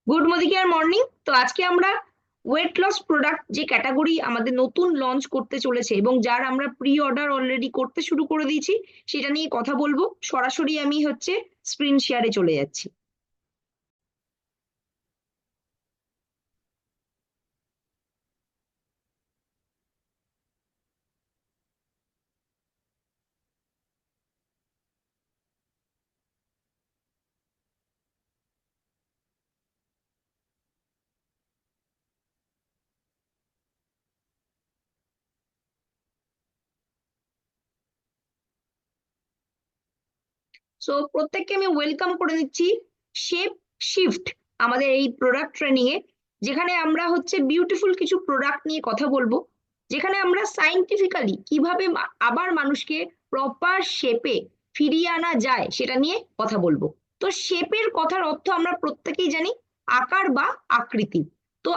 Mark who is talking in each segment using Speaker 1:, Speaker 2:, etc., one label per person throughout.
Speaker 1: Good morning morning. তো আজকে আমরা ওয়েট লস প্রোডাক্ট যে ক্যাটাগরি আমাদের নতুন লঞ্চ করতে চলেছে এবং যার আমরা প্রি অর্ডার অলরেডি করতে শুরু করে দিয়েছি সেটা নিয়ে কথা বলবো। সরাসরি আমি স্ক্রিন শেয়ারে চলে যাচ্ছি। সো প্রত্যেককে আমি ওয়েলকাম করে দিচ্ছি শেপ শিফট আমাদের এই প্রোডাক্ট ট্রেনিং এ, যেখানে আমরা বিউটিফুল কিছু প্রোডাক্ট নিয়ে কথা বলবো, যেখানে আমরা সাইন্টিফিক্যালি কিভাবে আবার মানুষকে প্রপার শেপে ফিরিয়ে আনা যায় সেটা নিয়ে কথা বলবো। তো শেপের কথার অর্থ আমরা প্রত্যেকেই জানি, আকার বা আকৃতি। তো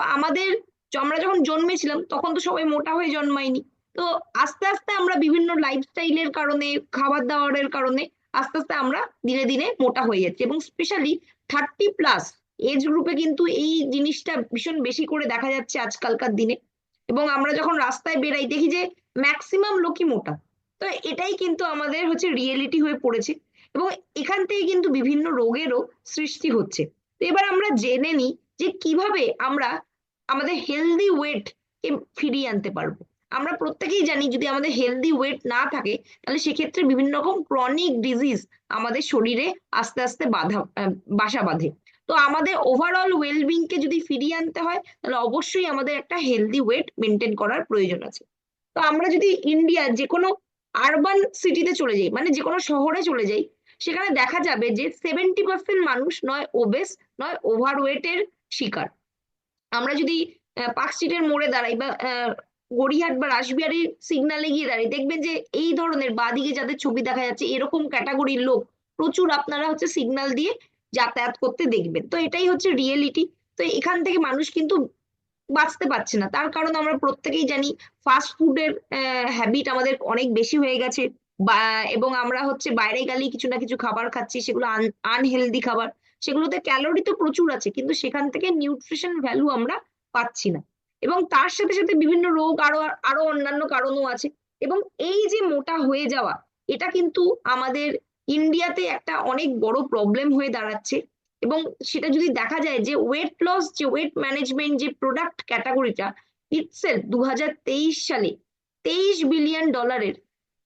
Speaker 1: আমরা যখন জন্মেছিলাম তখন তো সবাই মোটা হয়ে জন্মায়নি। তো আস্তে আস্তে আমরা বিভিন্ন লাইফস্টাইলের কারণে, খাবার দাবারের কারণে আস্তে আস্তে আমরা দিনে দিনে মোটা হয়ে যাচ্ছি, এবং স্পেশালি 30+ এজ গ্রুপে কিন্তু এই জিনিসটা ভীষণ বেশি করে দেখা যাচ্ছে আজকালকার দিনে। এবং আমরা যখন রাস্তায় বেরাই দেখি যে ম্যাক্সিমাম লোকই মোটা। তো এটাই কিন্তু আমাদের রিয়েলিটি হয়ে পড়েছে, এবং এখান থেকে কিন্তু বিভিন্ন রোগেরও সৃষ্টি হচ্ছে। তো এবার আমরা জেনে নিই যে কিভাবে আমরা আমাদের হেলদি ওয়েট কে ফিরিয়ে আনতে পারবো। আমরা প্রত্যেকেই জানি যদি আমাদের হেলদি ওয়েট না থাকে তাহলে সেক্ষেত্রে বিভিন্ন রকম ক্রনিক ডিজিজ আমাদের শরীরে আস্তে আস্তে বাসা বাঁধে। তো আমাদের ওভারঅল ওয়েলবিং কে যদি ফিরিয়ে আনতে হয় তাহলে অবশ্যই আমাদের একটা হেলদি ওয়েট মেনটেন করার প্রয়োজন আছে। তো আমরা যদি ইন্ডিয়ার যে কোনো আরবান সিটিতে চলে যাই, মানে যে কোনো শহরে চলে যাই, সেখানে দেখা যাবে যে 70% মানুষ নয় ওবেস, নয় ওভারওয়েটের শিকার। আমরা যদি পার্কস্ট্রিটের মোড়ে দাঁড়াই বা গড়িয়াহাট বা রাসবিহারীর সিগনালে গিয়ে দাঁড়াই, দেখবেন যে এই ধরনের বাঁদিকে যাদের ছবি দেখা যাচ্ছে এরকম ক্যাটাগরির লোক প্রচুর আপনারা সিগন্যাল দিয়ে যাতায়াত করতে দেখবেন। তো এটাই রিয়েলিটি। তো এখান থেকে মানুষ কিন্তু বাঁচতে পারছে না, তার কারণ আমরা প্রত্যেকেই জানি ফাস্ট ফুডের হ্যাবিট আমাদের অনেক বেশি হয়ে গেছে। বা এবং আমরা বাইরে গেলেই কিছু না কিছু খাবার খাচ্ছি, সেগুলো আনহেলদি খাবার। সেগুলোতে ক্যালোরি তো প্রচুর আছে কিন্তু সেখান থেকে নিউট্রিশন ভ্যালু আমরা পাচ্ছি না। এবং তার সাথে সাথে বিভিন্ন রোগ, আরো আরো অন্যান্য কারণও আছে। এবং এই যে মোটা হয়ে যাওয়া, এটা কিন্তু আমাদের ইন্ডিয়াতে একটা অনেক বড় প্রবলেম হয়ে দাঁড়াচ্ছে। এবং সেটা যদি দেখা যায় যে ওয়েট লস, যে ওয়েট ম্যানেজমেন্ট যে প্রোডাক্ট ক্যাটাগরিটা, ইটসেলফ 2023 সালে $23 বিলিয়ন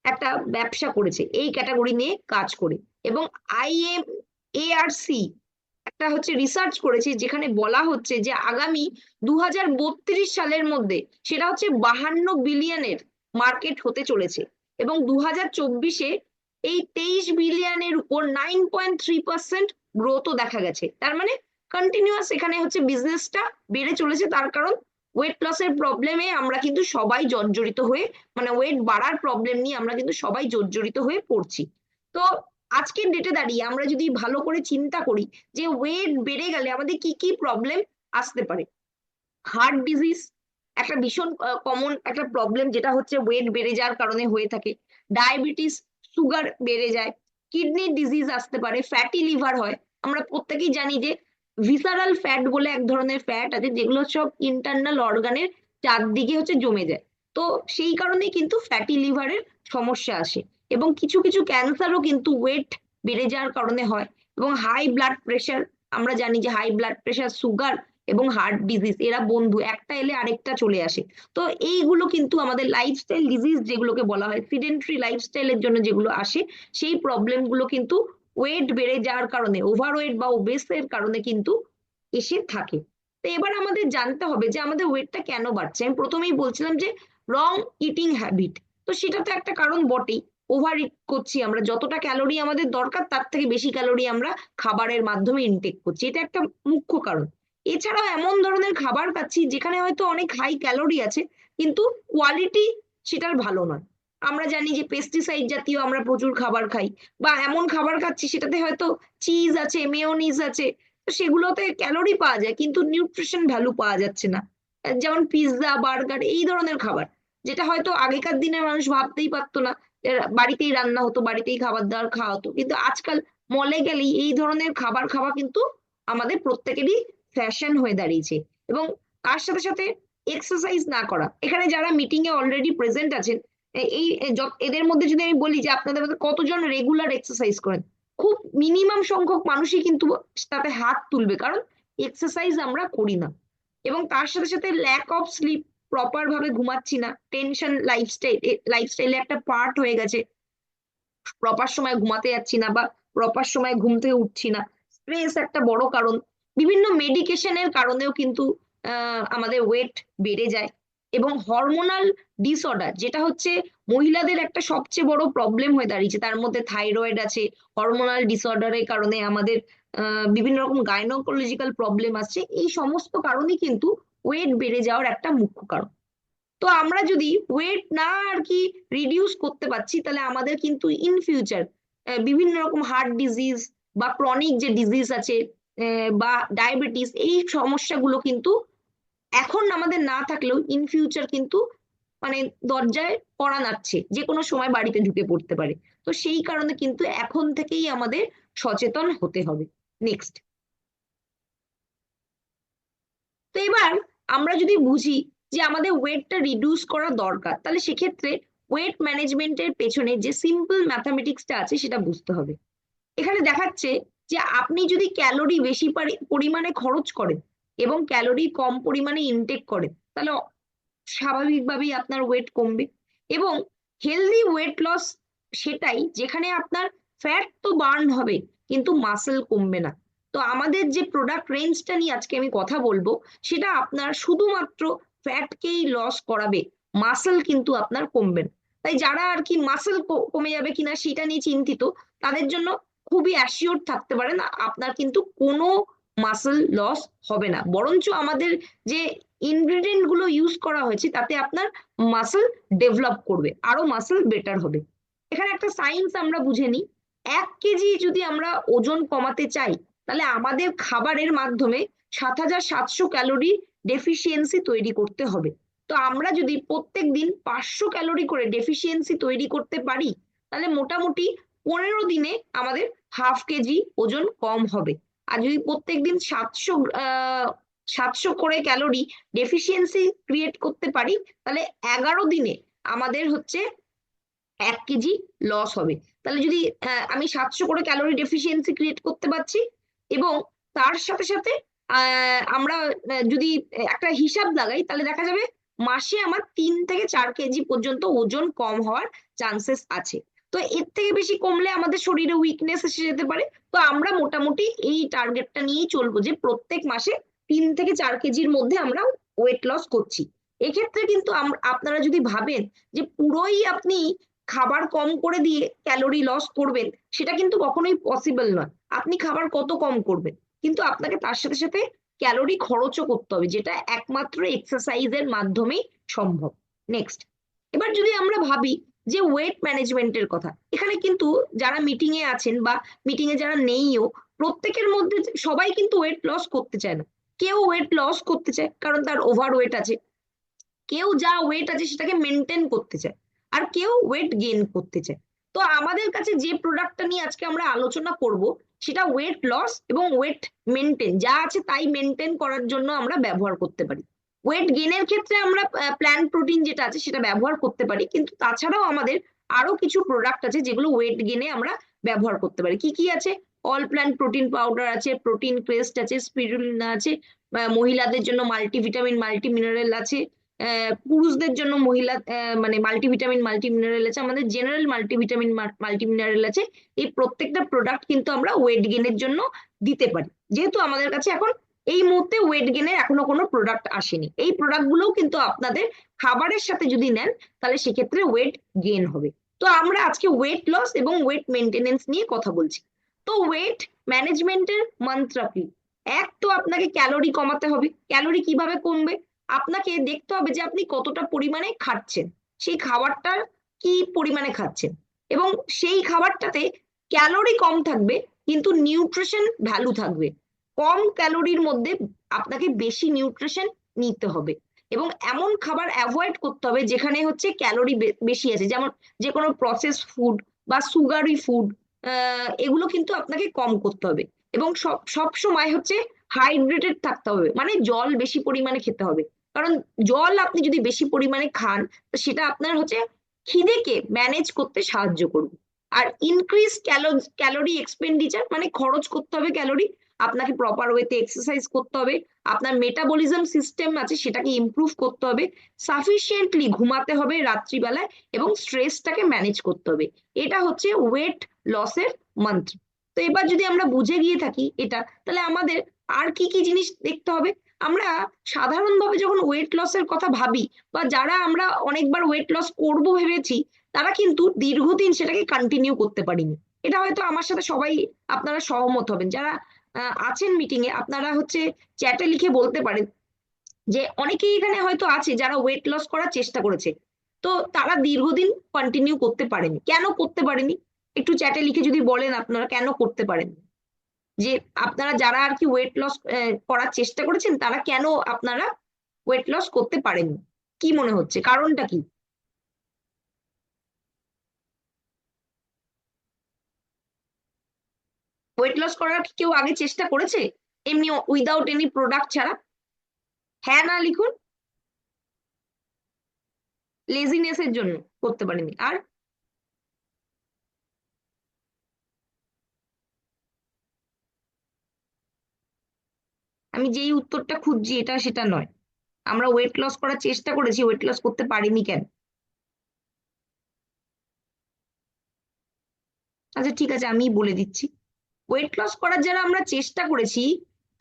Speaker 1: একটা ব্যবসা করেছে এই ক্যাটাগরি নিয়ে কাজ করে। এবং IMARC একটা রিসার্চ করেছে যেখানে বলা হচ্ছে যে আগামী 2032 সালের মধ্যে সেটা 52 বিলিয়নের মার্কেট হতে চলেছে। এবং 2024-এ এই 23 বিলিয়নের উপর 9.3% গ্রোথও দেখা গেছে। তার মানে কন্টিনিউয়াস এখানে বিজনেসটা বেড়ে চলেছে, তার কারণ ওয়েট লসের প্রবলেমে আমরা কিন্তু সবাই জর্জরিত হয়ে, মানে ওয়েট বাড়ার প্রবলেম নিয়ে আমরা কিন্তু সবাই জর্জরিত হয়ে পড়ছি। তো আজকের ডেটে দাঁড়িয়ে আমরা যদি ভালো করে চিন্তা করি যে ওয়েট বেড়ে গেলে আমাদের কি কি প্রবলেম আসতে পারে। হার্ট ডিজিজ একটা ভীষণ কমন একটা প্রবলেম, যেটা ওয়েট বেড়ে যাওয়ার কারণে হয়ে থাকে। ডায়াবেটিস, সুগার বেড়ে যায়। কিডনি ডিজিজ আসতে পারে, ফ্যাটি লিভার হয়। আমরা প্রত্যেকেই জানি যে ভিসারাল ফ্যাট বলে এক ধরনের ফ্যাট আছে যেগুলো সব ইন্টারনাল অর্গানের চারদিকে জমে যায়। তো সেই কারণেই কিন্তু ফ্যাটি লিভারের সমস্যা আসে। এবং কিছু কিছু ক্যান্সারও কিন্তু ওয়েট বেড়ে যাওয়ার কারণে হয়। এবং হাই ব্লাড প্রেশার, আমরা জানি যে হাই ব্লাড প্রেশার, সুগার এবং হার্ট ডিজিজ এরা বন্ধু, একটা এলে আরেকটা চলে আসে। তো এইগুলো কিন্তু আমাদের লাইফস্টাইল ডিজিজ যেগুলোকে বলা হয়, সিডেন্টারি লাইফস্টাইলের জন্য যেগুলো আসে, সেই প্রবলেম গুলো কিন্তু ওয়েট বেড়ে যাওয়ার কারণে, ওভারওয়েট বা ওবেসের কারণে কিন্তু এসে থাকে। তো এবার আমাদের জানতে হবে যে আমাদের ওয়েটটা কেন বাড়ছে। আমি প্রথমেই বলছিলাম যে রং ইটিং হ্যাবিট। তো সেটা তো একটা কারণ বটেই। ওভার ইট করছি আমরা, যতটা ক্যালোরি আমাদের দরকার তার থেকে বেশি ক্যালোরি আমরা খাবারের মাধ্যমে ইনটেক করছি, এটা একটা মুখ্য কারণ। এছাড়াও এমন ধরনের খাবার খাচ্ছি যেখানে হয়তো অনেক হাই ক্যালোরি আছে কিন্তু কোয়ালিটি সেটার ভালো নয়। আমরা জানি যে পেস্টিসাইড জাতীয় আমরা প্রচুর খাবার খাই, বা এমন খাবার খাচ্ছি সেটাতে হয়তো চিজ আছে, মেয়োনিজ আছে। তো সেগুলোতে ক্যালোরি পাওয়া যায় কিন্তু নিউট্রিশন ভ্যালু পাওয়া যাচ্ছে না। যেমন পিৎজা, বার্গার, এই ধরনের খাবার, যেটা হয়তো আগেকার দিনের মানুষ ভাবতেই পারতো না। বাড়িতেই রান্না হতো, বাড়িতেই খাবার দাবার খাওয়া হতো, কিন্তু আজকাল মলে গেলেই এই ধরনের খাবার খাওয়া কিন্তু আমাদের প্রত্যেকেরই ফ্যাশন হয়ে দাঁড়িয়েছে। এবং তার সাথে সাথে এক্সারসাইজ না করা, এখানে যারা মিটিং এ অলরেডি প্রেজেন্ট আছেন, এদের মধ্যে যদি আমি বলি যে আপনাদের মধ্যে কতজন রেগুলার এক্সারসাইজ করেন, খুব মিনিমাম সংখ্যক মানুষই কিন্তু তাতে হাত তুলবে, কারণ এক্সারসাইজ আমরা করি না। এবং তার সাথে সাথে ল্যাক অফ স্লিপ, প্রপার ভাবে ঘুমাচ্ছি না, টেনশন লাইফস্টাইলে একটা পার্ট হয়ে গেছে, প্রপার সময় ঘুমাতে যাচ্ছি না বা প্রপার সময় ঘুম থেকে উঠছি না, স্ট্রেস একটা বড় কারণ। বিভিন্ন মেডিকেশনের কারণেও কিন্তু আমাদের ওয়েট বেড়ে যায়। এবং হরমোনাল ডিসঅর্ডার, যেটা হচ্ছে মহিলাদের একটা সবচেয়ে বড় প্রবলেম হয়ে দাঁড়িয়েছে, তার মধ্যে থাইরয়েড আছে, হরমোনাল ডিসঅর্ডারের কারণে আমাদের বিভিন্ন রকম গাইনোকোলজিক্যাল প্রবলেম আসছে, এই সমস্ত কারণই কিন্তু ওয়েট বেড়ে যাওয়ার একটা মুখ্য কারণ। তো আমরা যদি ওয়েট না আর কি রিডিউস করতে পারছি, তাহলে আমাদের কিন্তু ইন ফিউচার বিভিন্ন রকম হার্ট ডিজিজ বা ক্রনিক যে ডিজিজ আছে, বা ডায়াবেটিস, এই সমস্যাগুলো কিন্তু এখন আমাদের না থাকলেও ইন ফিউচার কিন্তু মানে দরজায় কড়া নাড়ছে, যে কোনো সময় বাড়িতে ঢুকে পড়তে পারে। তো সেই কারণে কিন্তু এখন থেকেই আমাদের সচেতন হতে হবে। নেক্সট। তো এবার আমরা যদি বুঝি যে আমাদের ওয়েটটা রিডিউস করা দরকার, তাহলে সেক্ষেত্রে ওয়েট ম্যানেজমেন্টের পেছনে যে সিম্পল ম্যাথামেটিক্সটা আছে সেটা বুঝতে হবে। এখানে দেখাচ্ছে যে আপনি যদি ক্যালোরি বেশি পরিমাণে খরচ করেন এবং ক্যালোরি কম পরিমাণে ইনটেক করেন, তাহলে স্বাভাবিকভাবেই আপনার ওয়েট কমবে। এবং হেলদি ওয়েট লস সেটাই যেখানে আপনার ফ্যাট তো বার্ন হবে কিন্তু মাসেল কমবে না। তো আমাদের যে প্রোডাক্ট রেঞ্জটা নিয়ে আজকে আমি কথা বলবো, সেটা আপনার শুধুমাত্র ফ্যাটকেই লস করাবে, মাসেল কিন্তু আপনার কমবে না। তাই যারা আর কি মাসেল কমে যাবে কিনা সেটা নিয়ে চিন্তিত, তাদের জন্য খুবই অ্যাসিওর থাকতে পারেন, আপনার কিন্তু কোনো মাসেল লস হবে না, বরঞ্চ আমাদের যে ইনগ্রিডিয়েন্ট গুলো ইউজ করা হয়েছে তাতে আপনার মাসেল ডেভেলপ করবে, আরো মাসেল বেটার হবে। এখানে একটা সায়েন্স আমরা বুঝে নিই। 1 কেজি যদি আমরা ওজন কমাতে চাই, তাহলে আমাদের খাবারের মাধ্যমে 7,700 ক্যালোরি ডেফিসিয়েন্সি তৈরি করতে হবে। তো আমরা যদি প্রত্যেক দিন 500 ক্যালোরি করে ডেফিসিয়েন্সি তৈরি করতে পারি, তাহলে মোটামুটি 15 দিনে আমাদের 1/2 কেজি ওজন কম হবে। আর যদি প্রত্যেকদিন 700 করে ক্যালোরি ডেফিসিয়েন্সি ক্রিয়েট করতে পারি, তাহলে 11 দিনে আমাদের হচ্ছে 1 কেজি লস হবে। তাহলে যদি আমি 700 করে ক্যালোরি ডেফিসিয়েন্সি ক্রিয়েট করতে পারছি, এবং তার সাথে সাথে আমরা যদি একটা হিসাব লাগাই, তাহলে দেখা যাবে মাসে আমার 3 থেকে 4 কেজি পর্যন্ত ওজন কম হওয়ার চান্সেস আছে। তো এর থেকে বেশি কমলে আমাদের শরীরে উইকনেস এসে যেতে পারে। তো আমরা মোটামুটি এই টার্গেটটা নিয়েই চলবো যে প্রত্যেক মাসে 3 থেকে 4 কেজির মধ্যে আমরা ওয়েট লস করছি। এক্ষেত্রে কিন্তু আপনারা যদি ভাবেন যে পুরোই আপনি খাবার কম করে দিয়ে ক্যালোরি লস করবেন, সেটা কিন্তু কখনোই পসিবল নয়। আপনি খাবার কত কম করবেন, কিন্তু আপনাকে তার সাথে সাথে ক্যালোরি খরচও করতে হবে, যেটা একমাত্র এক্সারসাইজের মাধ্যমেই সম্ভব। নেক্সট। এবার যদি আমরা ভাবি যে ওয়েট ম্যানেজমেন্টের কথা, এখানে কিন্তু যারা মিটিং এ আছেন বা মিটিং এ যারা নেইও, প্রত্যেকের মধ্যে সবাই কিন্তু ওয়েট লস করতে চায় না। কেউ ওয়েট লস করতে চায় কারণ তার ওভার ওয়েট আছে, কেউ যা ওয়েট আছে সেটাকে মেনটেন করতে চায়, আর কেউ ওয়েট গেইন করতে চায়। তো আমাদের কাছে যে প্রোডাক্টটা নিয়ে আজকে আমরা আলোচনা করব, সেটা ওয়েট লস এবং ওয়েট মেনটেন, যা আছে তাই মেনটেন করার জন্য আমরা ব্যবহার করতে পারি। ওয়েট গেইনের ক্ষেত্রে আমরা প্ল্যান্ট প্রোটিন যেটা আছে সেটা ব্যবহার করতে পারি, কিন্তু তাছাড়াও আমাদের আরো কিছু প্রোডাক্ট আছে যেগুলো ওয়েট গেইনে আমরা ব্যবহার করতে পারি। কি কি আছে? অল প্ল্যান্ট প্রোটিন পাউডার আছে, প্রোটিন ক্রেস্ট আছে, স্পিরুলিনা আছে, মহিলাদের জন্য মাল্টিভিটামিন মাল্টি মিনারেল আছে, পুরুষদের জন্য মানে মাল্টিভিটামিন মাল্টি মিনারেল আছে, আমাদের জেনারেল মাল্টিভিটামিন মাল্টি মিনারেল আছে। এই প্রত্যেকটা প্রোডাক্ট কিন্তু আমরা ওয়েট গেইনের জন্য দিতে পারি, যেহেতু আমাদের কাছে এখন এই মুহূর্তে ওয়েট গেইনের এখনো কোনো প্রোডাক্ট আসেনি। এই প্রোডাক্ট গুলোও কিন্তু আপনাদের খাবারের সাথে যদি নেন, তাহলে সেক্ষেত্রে ওয়েট গেইন হবে। তো আমরা আজকে ওয়েট লস এবং ওয়েট মেনটেনেন্স নিয়ে কথা বলছি। তো ওয়েট ম্যানেজমেন্টের মন্ত্র কি? এক, তো আপনাকে ক্যালোরি কমাতে হবে। ক্যালোরি কিভাবে কমবে? আপনাকে দেখতে হবে যে আপনি কতটা পরিমাণে খাচ্ছেন, সেই খাবারটা কি পরিমাণে খাচ্ছেন, এবং সেই খাবারটাতে ক্যালোরি কম থাকবে কিন্তু নিউট্রিশন ভ্যালু থাকবে। কম ক্যালোরির মধ্যে আপনাকে বেশি নিউট্রিশন নিতে হবে, এবং এমন খাবার অ্যাভয়েড করতে হবে যেখানে হচ্ছে ক্যালোরি বেশি আছে, যেমন যে কোনো প্রসেস ফুড বা সুগারি ফুড, এগুলো কিন্তু আপনাকে কম করতে হবে। এবং সব সব সময় হচ্ছে হাইড্রেটেড থাকতে হবে, মানে জল বেশি পরিমাণে খেতে হবে। কারণ জল আপনি যদি বেশি পরিমাণে খান, তো সেটা আপনার হচ্ছে খিদেকে ম্যানেজ করতে সাহায্য করবে। আর ইনক্রিজ ক্যালোরি এক্সপেন্ডিচার, মানে খরচ করতে হবে ক্যালোরি, আপনাকে প্রপার ওয়েতে এক্সারসাইজ করতে হবে, আপনার মেটাবলিজম সিস্টেম আছে সেটাকে ইমপ্রুভ করতে হবে, সাফিসিয়েন্টলি ঘুমাতে হবে রাত্রিবেলায়, এবং স্ট্রেসটাকে ম্যানেজ করতে হবে। এটা হচ্ছে ওয়েট লসের মন্ত্র। তো এবার যদি আমরা বুঝে গিয়ে থাকি এটা, তাহলে আমাদের আর কি কি জিনিস দেখতে হবে। আমরা সাধারণভাবে যখন ওয়েট লসের কথা ভাবি, বা যারা আমরা অনেকবার ওয়েট লস করব ভেবেছি, তারা কিন্তু দীর্ঘদিন সেটাকে কন্টিনিউ করতে পারিনি। এটা হয়তো আমার সাথে সবাই আপনারা সহমত হবেন, যারা আছেন মিটিং এ, আপনারা হচ্ছে চ্যাটে লিখে বলতে পারেন যে অনেকেই এখানে হয়তো আছে যারা ওয়েট লস করার চেষ্টা করেছে, তো তারা দীর্ঘদিন কন্টিনিউ করতে পারেনি। কেন করতে পারেনি একটু চ্যাটে লিখে যদি বলেন আপনারা কেন করতে পারেন, যে আপনারা যারা আর কি ওয়েট লস করার চেষ্টা করেছেন তারা কেন আপনারা ওয়েট লস করতে পারেননি, কি মনে হচ্ছে কারণটা কি? ওয়েট লস করার কি কেউ আগে চেষ্টা করেছে এমনি উইদাউট এনি প্রোডাক্ট ছাড়া? হ্যাঁ না লিখুন। লেজিনেস এর জন্য করতে পারেনি। আর আমি যেই উত্তরটা খুঁজছি এটা সেটা নয়, আমরা ওয়েট লস করার চেষ্টা করেছি, ওয়েট লস করতে পারিনি কেন? আচ্ছা ঠিক আছে, আমি বলে দিচ্ছি। ওয়েট লস করার যারা আমরা চেষ্টা করেছি,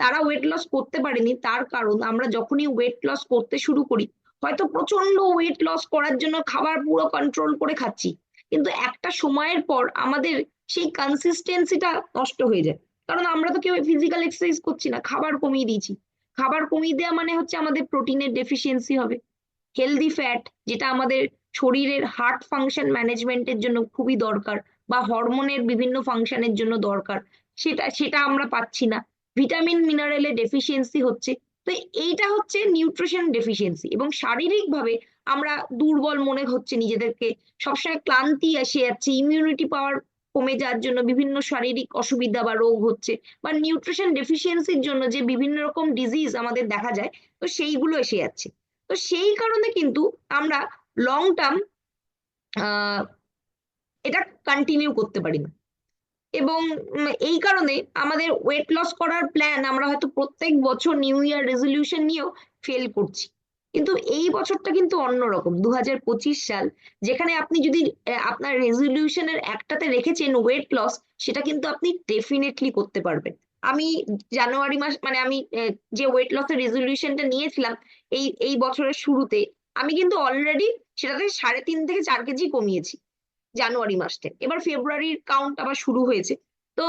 Speaker 1: তারা ওয়েট লস করতে পারেনি, তার কারণ আমরা যখনই ওয়েট লস করতে শুরু করি, হয়তো প্রচন্ড ওয়েট লস করার জন্য খাবার পুরো কন্ট্রোল করে খাচ্ছি, কিন্তু একটা সময়ের পর আমাদের সেই কনসিস্টেন্সিটা নষ্ট হয়ে যায়। কারণ আমরা তো কেউ ফিজিক্যাল এক্সারসাইজ করছি না, খাবার কমিয়ে দিয়েছি। খাবার কমিয়ে দেওয়া মানে হচ্ছে আমাদের প্রোটিনের ডেফিসিয়েন্সি হবে। হেলদি ফ্যাট, যেটা আমাদের শরীরের হার্ট ফাংশন ম্যানেজমেন্টের জন্য খুবই দরকার, বা হরমোনের বিভিন্ন ফাংশনের জন্য দরকার, সেটা সেটা আমরা পাচ্ছি না। ভিটামিন মিনারেলের ডেফিসিয়েন্সি হচ্ছে। তো এইটা হচ্ছে নিউট্রিশন ডেফিসিয়েন্সি, এবং শারীরিকভাবে আমরা দুর্বল মনে হচ্ছে নিজেদেরকে, সবসময় ক্লান্তি এসে যাচ্ছে, ইমিউনিটি পাওয়ার কমে যাওয়ার জন্য বিভিন্ন শারীরিক অসুবিধা বা রোগ হচ্ছে, বা নিউট্রিশন ডেফিসিয়েন্সির জন্য যে বিভিন্ন রকম ডিজিজ আমাদের দেখা যায়, তো সেইগুলো এসে যাচ্ছে। তো সেই কারণে কিন্তু আমরা লং টার্ম এটা কন্টিনিউ করতে পারি না। এবং এই কারণে আমাদের ওয়েট লস করার প্ল্যান আমরা হয়তো প্রত্যেক বছর নিউ ইয়ার রেজলিউশন নিয়েও ফেল করছি। কিন্তু এই বছরটা কিন্তু অন্যরকম, 2025 সাল, যেখানে আপনি যদি আপনার রেজলিউশনের একটাতে রেখেছেন ওয়েট লস, সেটা কিন্তু আপনি ডেফিনেটলি করতে পারবেন। আমি জানুয়ারি মাস, মানে আমি যে ওয়েট লসের রেজলিউশনটা নিয়েছিলাম এই এই বছরের শুরুতে, আমি কিন্তু অলরেডি সেটাতে 3.5 থেকে 4 কেজি কমিয়েছি জানুয়ারি মাসে। এবার ফেব্রুয়ারির কাউন্ট আবার শুরু হয়েছে। তো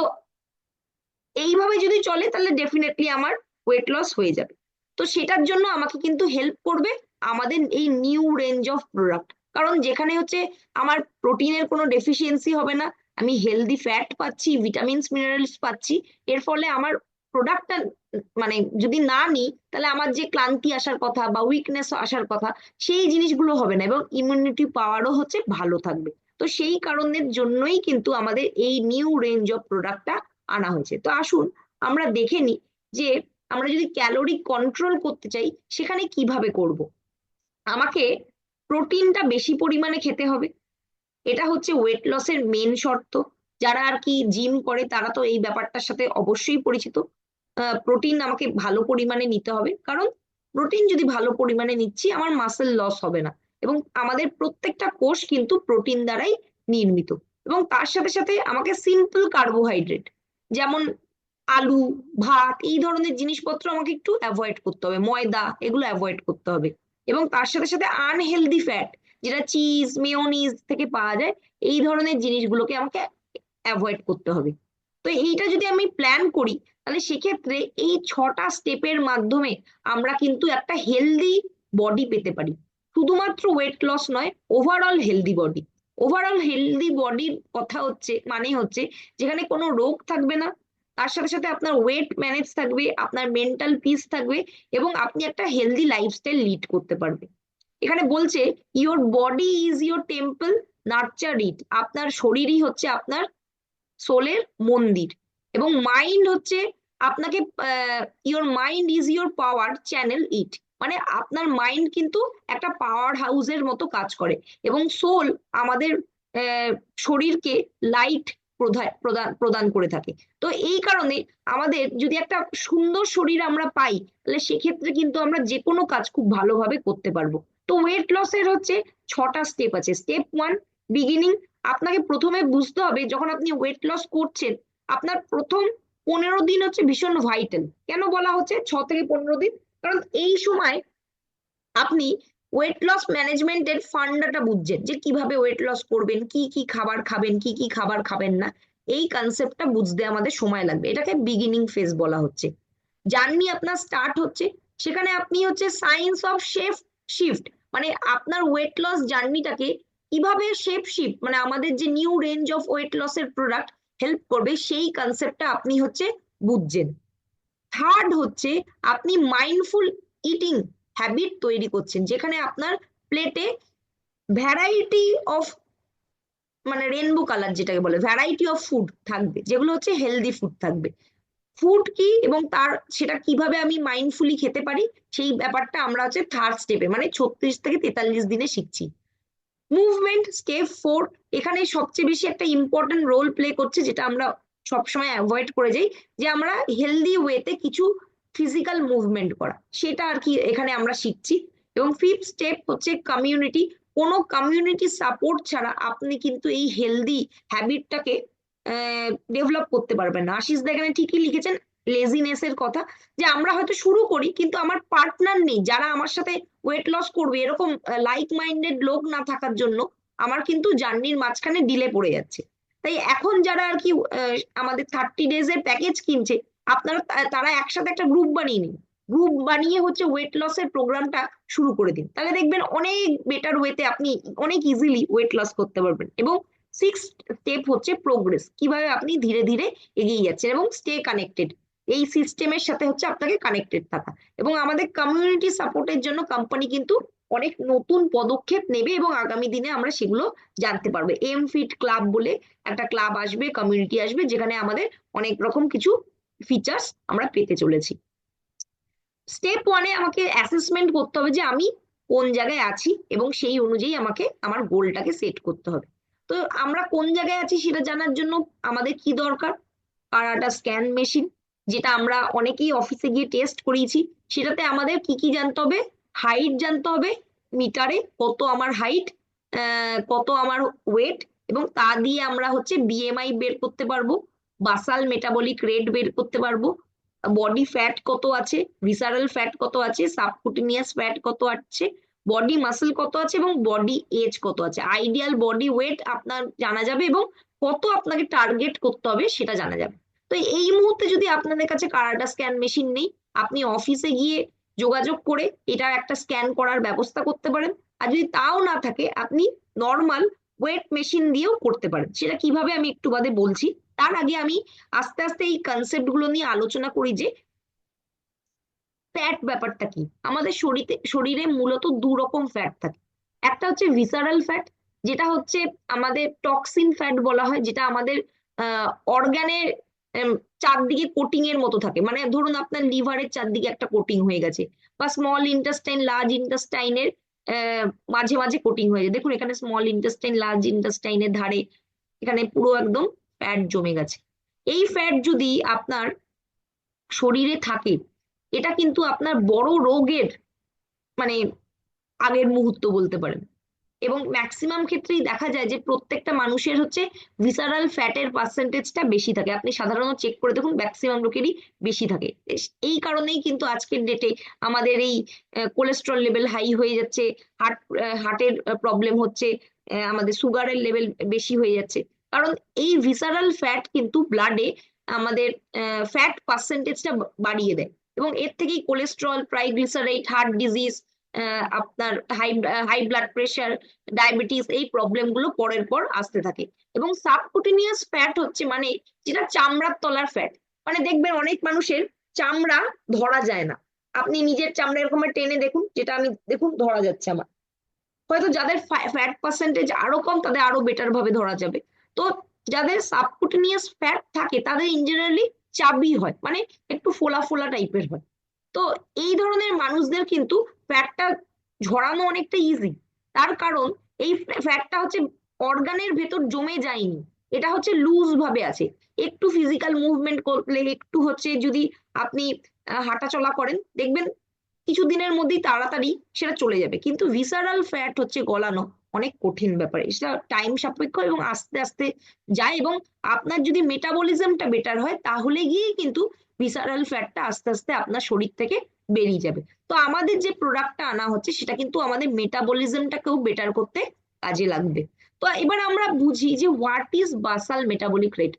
Speaker 1: এইভাবে যদি চলে তাহলে ডেফিনেটলি আমার ওয়েট লস হয়ে যাবে। তো সেটার জন্য আমাকে কিন্তু হেল্প করবে আমাদের এই নিউ রেঞ্জ অফ প্রোডাক্ট। কারণ যেখানে হচ্ছে আমার প্রোটিনের কোনো ডেফিসিয়েন্সি হবে না, আমি হেলদি ফ্যাট পাচ্ছি, ভিটামিনস মিনারেলস পাচ্ছি, এর ফলে আমার প্রোডাক্টটা, মানে যদি না নিই তাহলে আমার যে ক্লান্তি আসার কথা বা উইকনেস আসার কথা, সেই জিনিসগুলো হবে না, এবং ইমিউনিটি পাওয়ারও হচ্ছে ভালো থাকবে। তো সেই কারণের জন্যই কিন্তু আমাদের এই নিউ রেঞ্জ অফ প্রোডাক্টটা আনা হয়েছে। তো আসুন আমরা দেখে নিই যে আমরা যদি ক্যালোরি কন্ট্রোল করতে চাই সেখানে কিভাবে করব। আমাকে প্রোটিনটা বেশি পরিমাণে খেতে হবে, এটা হচ্ছে ওয়েট লসের মেন শর্ত। যারা আর কি জিম করে তারা তো এই ব্যাপারটার সাথে অবশ্যই পরিচিত। প্রোটিন আমাকে ভালো পরিমাণে নিতে হবে, কারণ প্রোটিন যদি ভালো পরিমাণে নিচ্ছি আমার মাসেল লস হবে না, এবং আমাদের প্রত্যেকটা কোষ কিন্তু প্রোটিন দ্বারাই নির্মিত। এবং তার সাথে সাথে আমাকে সিম্পল কার্বোহাইড্রেট, যেমন আলু, ভাত, এই ধরনের জিনিসপত্র আমাকে একটু অ্যাভয়েড করতে হবে, ময়দা এগুলো অ্যাভয়েড করতে হবে। এবং তার সাথে সাথে আনহেলদি ফ্যাট, যেটা চিজ মেয়োনিজ থেকে পাওয়া যায়, এই ধরনের জিনিসগুলোকে আমাকে অ্যাভয়েড করতে হবে। তো এইটা যদি আমি প্ল্যান করি, তাহলে সেক্ষেত্রে এই 6টা স্টেপের মাধ্যমে আমরা কিন্তু একটা হেলদি বডি পেতে পারি। শুধুমাত্র ওয়েট লস নয়, overall healthy body. Overall healthy বডির কথা হচ্ছে, মানে হচ্ছে যেখানে কোনো রোগ থাকবে না, তার সাথে সাথে আপনার ওয়েট ম্যানেজ থাকবে, আপনার মেন্টাল পিস থাকবে, এবং আপনি একটা হেলদি লাইফস্টাইল লিড করতে পারবেন। এখানে বলছে your body is your temple, nurture it. আপনার শরীরই হচ্ছে আপনার সোলের মন্দির। এবং মাইন্ড হচ্ছে আপনাকে, your mind is your power channel ইট, মানে আপনার মাইন্ড কিন্তু একটা পাওয়ার হাউসের মতো কাজ করে। এবং সোল আমাদের শরীরকে লাইট প্রদান প্রদান করে থাকে। তো এই কারণে আমাদের যদি একটা সুন্দর শরীর আমরা পাই, তাহলে সেক্ষেত্রে কিন্তু আমরা যে কোনো কাজ খুব ভালোভাবে করতে পারবো। তো ওয়েট লসের হচ্ছে 6টা স্টেপ আছে। Step 1, beginning. আপনাকে প্রথমে বুঝতে হবে যখন আপনি ওয়েট লস করছেন, আপনার প্রথম 15 দিন হচ্ছে ভীষণ ভাইটাল। কেন বলা হচ্ছে 6 থেকে 15 দিন? কারণ এই সময় আপনি ওয়েট লস ম্যানেজমেন্টের ফান্ডাটা বুঝছেন, যে কিভাবে ওয়েট লস করবেন, কি কি খাবার খাবেন, কি কি খাবার খাবেন না। এই কনসেপ্টটা বুঝতে আমাদের সময় লাগবে, এটাকে বিগিনিং ফেজ বলা হচ্ছে। জার্নি আপনার স্টার্ট হচ্ছে, সেখানে আপনি হচ্ছে সায়েন্স অফ শেপ শিফট, মানে আপনার ওয়েট লস জার্নিটাকে কিভাবে শেপ শিফট, মানে আমাদের যে নিউ রেঞ্জ অফ ওয়েট লসের প্রোডাক্ট হেল্প করবে, সেই কনসেপ্টটা আপনি হচ্ছে বুঝছেন। থার্ড হচ্ছে আপনি মাইন্ডফুল ইটিং হ্যাবিট তৈরি করছেন, যেখানে আপনার প্লেটে ভ্যারাইটি অফ, মানে রেনবো কালার যেটাকে বলে, ভ্যারাইটি অফ ফুড থাকবে, যেগুলো হচ্ছে হেলদি ফুড থাকবে। ফুড কি এবং তার সেটা কিভাবে আমি মাইন্ডফুলি খেতে পারি, সেই ব্যাপারটা আমরা হচ্ছে থার্ড স্টেপে, মানে 36 থেকে 43 দিনে শিখছি। মুভমেন্ট স্টেপ 4, এখানে সবচেয়ে বেশি একটা ইম্পর্টেন্ট রোল প্লে করছে, যেটা আমরা সবসময় অ্যাভয়েড করে যাই, যে আমরা হেলদি ওয়েতে কিছু ফিজিক্যাল মুভমেন্ট করা, সেটা আর কি এখানে আমরা শিখছি। এবং ফিফথ স্টেপ হচ্ছে কমিউনিটি। কোনো কমিউনিটি সাপোর্ট ছাড়া আপনি কিন্তু এই হেলদি হ্যাবিটটাকে ডেভেলপ করতে পারবেন না। আশিস দা এখানে ঠিকই লিখেছেন লেজিনেস এর কথা, যে আমরা হয়তো শুরু করি কিন্তু আমার পার্টনার নেই যারা আমার সাথে ওয়েট লস করবে, এরকম লাইক মাইন্ডেড লোক না থাকার জন্য আমার কিন্তু জার্নির মাঝখানে ডিলে পড়ে যাচ্ছে। তাই এখন যারা আর কি আমাদের 30 days এর প্যাকেজ কিনছে, আপনারা তারা একসাথে একটা গ্রুপ বানিয়ে নিন। গ্রুপ বানিয়ে হচ্ছে ওয়েট লসের প্রোগ্রামটা শুরু করে দিন, তাহলে দেখবেন অনেক বেটার ওয়েতে আপনি অনেক ইজিলি ওয়েট লস করতে পারবেন। এবং 6th স্টেপ হচ্ছে প্রোগ্রেস, কিভাবে আপনি ধীরে ধীরে এগিয়ে যাচ্ছেন। এবং স্টে কানেক্টেড, এই সিস্টেমের সাথে হচ্ছে আপনাকে কানেক্টেড থাকা। এবং আমাদের কমিউনিটি সাপোর্টের জন্য কোম্পানি কিন্তু অনেক নতুন পদক্ষেপ নেবে, এবং আগামী দিনে আমরা সেগুলো জানতে পারবো। এম ফিট ক্লাব বলে একটা ক্লাব আসবে, কমিউনিটি আসবে, যেখানে আমাদের অনেক রকম কিছু ফিচার্স আমরা পেতে চলেছি। স্টেপ 1-এ আমাকে অ্যাসেসমেন্ট করতে হবে যে আমি কোন জায়গায় আছি, এবং সেই অনুযায়ী আমাকে আমার গোলটাকে সেট করতে হবে। তো আমরা কোন জায়গায় আছি সেটা জানার জন্য আমাদের কি দরকার? কারাটা স্ক্যান মেশিন, যেটা আমরা অনেকেই অফিসে গিয়ে টেস্ট করিয়েছি। সেটাতে আমাদের কি কি জানতে হবে? হাইট জানতে হবে, মিটারে কত আমার হাইট, কত আমার ওয়েট, এবং তা দিয়ে আমরা হচ্ছে বিএমআই বের করতে পারবো, বাসাল মেটাবলিক রেট বের করতে পারবো, বডি ফ্যাট কত আছে, ভিসারাল ফ্যাট কত আছে, সাবকুটিনিয়াস ফ্যাট কত আছে, বডি মাসল কত আছে, এবং বডি এজ কত আছে। আইডিয়াল বডি ওয়েট আপনার জানা যাবে, এবং কত আপনাকে টার্গেট করতে হবে সেটা জানা যাবে। তো এই মুহূর্তে যদি আপনাদের কাছে কারাটা স্ক্যান মেশিন নেই, আপনি অফিসে গিয়ে যোগাযোগ করে এটা একটা স্ক্যান করার ব্যবস্থা করতে পারেন। আর যদি তাও না থাকে, আপনি নর্মাল ওয়েট মেশিন দিয়েও করতে পারেন। সেটা কিভাবে আমি একটু বাদে বলছি। তার আগে আমি আস্তে আস্তে এই কনসেপ্ট গুলো নিয়ে আলোচনা করি, যে ফ্যাট ব্যাপারটা কি। আমাদের শরীরে মূলত 2 রকম ফ্যাট থাকে। একটা হচ্ছে ভিসারাল ফ্যাট, যেটা হচ্ছে আমাদের টক্সিন ফ্যাট বলা হয়, যেটা আমাদের অর্গানের চারদিকে কোটিং এর মতো থাকে। মানে ধরুন আপনার লিভারের চারদিকে একটা কোটিং হয়ে গেছে, বা স্মল ইন্টেস্টাইন লার্জ ইন্টেস্টাইনের মাঝে মাঝে কোটিং হয়ে যায়। দেখুন এখানে স্মল ইন্টেস্টাইন লার্জ ইন্টেস্টাইনের ধারে এখানে পুরো একদম ফ্যাট জমে গেছে। এই ফ্যাট যদি আপনার শরীরে থাকে, এটা কিন্তু আপনার বড় রোগের মানে আগের মুহূর্ত বলতে পারেন। এবং ম্যাক্সিমাম ক্ষেত্রেই দেখা যায় যে প্রত্যেকটা মানুষের হচ্ছে ভিসারাল ফ্যাটের পার্সেন্টেজটা বেশি থাকে। আপনি সাধারণত চেক করে দেখুন, ম্যাক্সিমাম লোকেরই বেশি থাকে। এই কারণেই কিন্তু আজকের ডেটে আমাদের এই কোলেস্ট্রল লেভেল হাই হয়ে যাচ্ছে, হার্টের প্রবলেম হচ্ছে, আমাদের সুগারের লেভেল বেশি হয়ে যাচ্ছে। কারণ এই ভিসারাল ফ্যাট কিন্তু ব্লাডে আমাদের ফ্যাট পার্সেন্টেজটা বাড়িয়ে দেয়, এবং এর থেকেই কোলেস্ট্রল, ট্রাইগ্লিসারাইড, হার্ট ডিজিজ, আপনার high high blood pressure, diabetes, এই প্রবলেম গুলো পরের পর আসতে থাকে। এবং সাবকুটিনিয়াস ফ্যাট হচ্ছে মানে যেটা চামড়ার তলার ফ্যাট। মানে দেখবেন অনেক মানুষের চামড়া ধরা যায় না। আপনি নিজের চামড়া এরকম টেনে দেখুন, যেটা আমি দেখুন ধরা যাচ্ছে আমার। হয়তো যাদের ফ্যাট পার্সেন্টেজ আরো কম, তাদের আরো বেটার ভাবে ধরা যাবে। তো যাদের সাবকুটেনিয়াস ফ্যাট থাকে তাদের ইন জেনারেলি চাবি হয়, মানে একটু ফোলা ফোলা টাইপের হয়। তো এই ধরনের মানুষদের কিন্তু ফ্যাটটা ঝরানো অনেকটা ইজি। তার কারণ এই ফ্যাটটা হচ্ছে অর্গানের ভেতর জমে যায়নি, এটা হচ্ছে লুজ ভাবে আছে। একটু ফিজিক্যাল মুভমেন্ট করলে, একটু হচ্ছে যদি আপনি হাঁটাচলা করেন, দেখবেন কিছুদিনের মধ্যেই তাড়াতাড়ি সেটা চলে যাবে। কিন্তু ভিসারাল ফ্যাট হচ্ছে গলানো অনেক কঠিন ব্যাপার, এটা টাইম সাপেক্ষ এবং আস্তে আস্তে যায়। এবং আপনার যদি মেটাবলিজমটা বেটার হয় তাহলে গিয়েই কিন্তু ভিসারাল ফ্যাটটা আস্তে আস্তে আপনার শরীর থেকে বেরিয়ে যাবে। তো আমাদের যে প্রোডাক্টটা আনা হচ্ছে সেটা কিন্তু আমাদের মেটাবলিজমটাকেও বেটার করতে কাজে লাগবে। তো এবার আমরা বুঝি যে what is basal metabolic rate.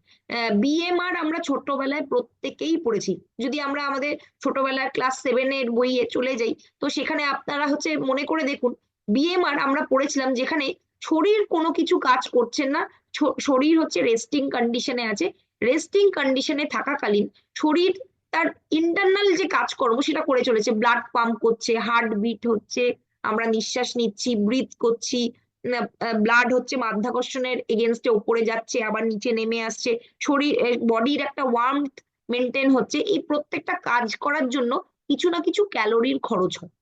Speaker 1: BMR আমরা ছোটবেলায় প্রত্যেকেই পড়েছি। যদি আমরা আমাদের ছোটবেলায় ক্লাস 7-এর বইয়ে চলে যাই, তো সেখানে আপনারা হচ্ছে মনে করে দেখুন, বিএমআর আমরা পড়েছিলাম যেখানে শরীর কোনো কিছু কাজ করছে না, শরীর হচ্ছে রেস্টিং কন্ডিশনে আছে। রেস্টিং কন্ডিশনে থাকাকালীন শরীর তার ইন্টারনাল যে কাজকর্ম সেটা করে চলেছে, ব্লাড পাম্প করছে, হার্ট বিট হচ্ছে, আমরা নিঃশ্বাস নিচ্ছি, ব্রিথ করছি, ব্লাড হচ্ছে মাধ্যাকর্ষণের এগেনস্টে উপরে যাচ্ছে আবার নিচে নেমে আসছে, শরীর বডির একটা ওয়ার্মথ মেনটেন হচ্ছে। এই প্রত্যেকটা কাজ করার জন্য কিছু না কিছু ক্যালোরির খরচ হয়।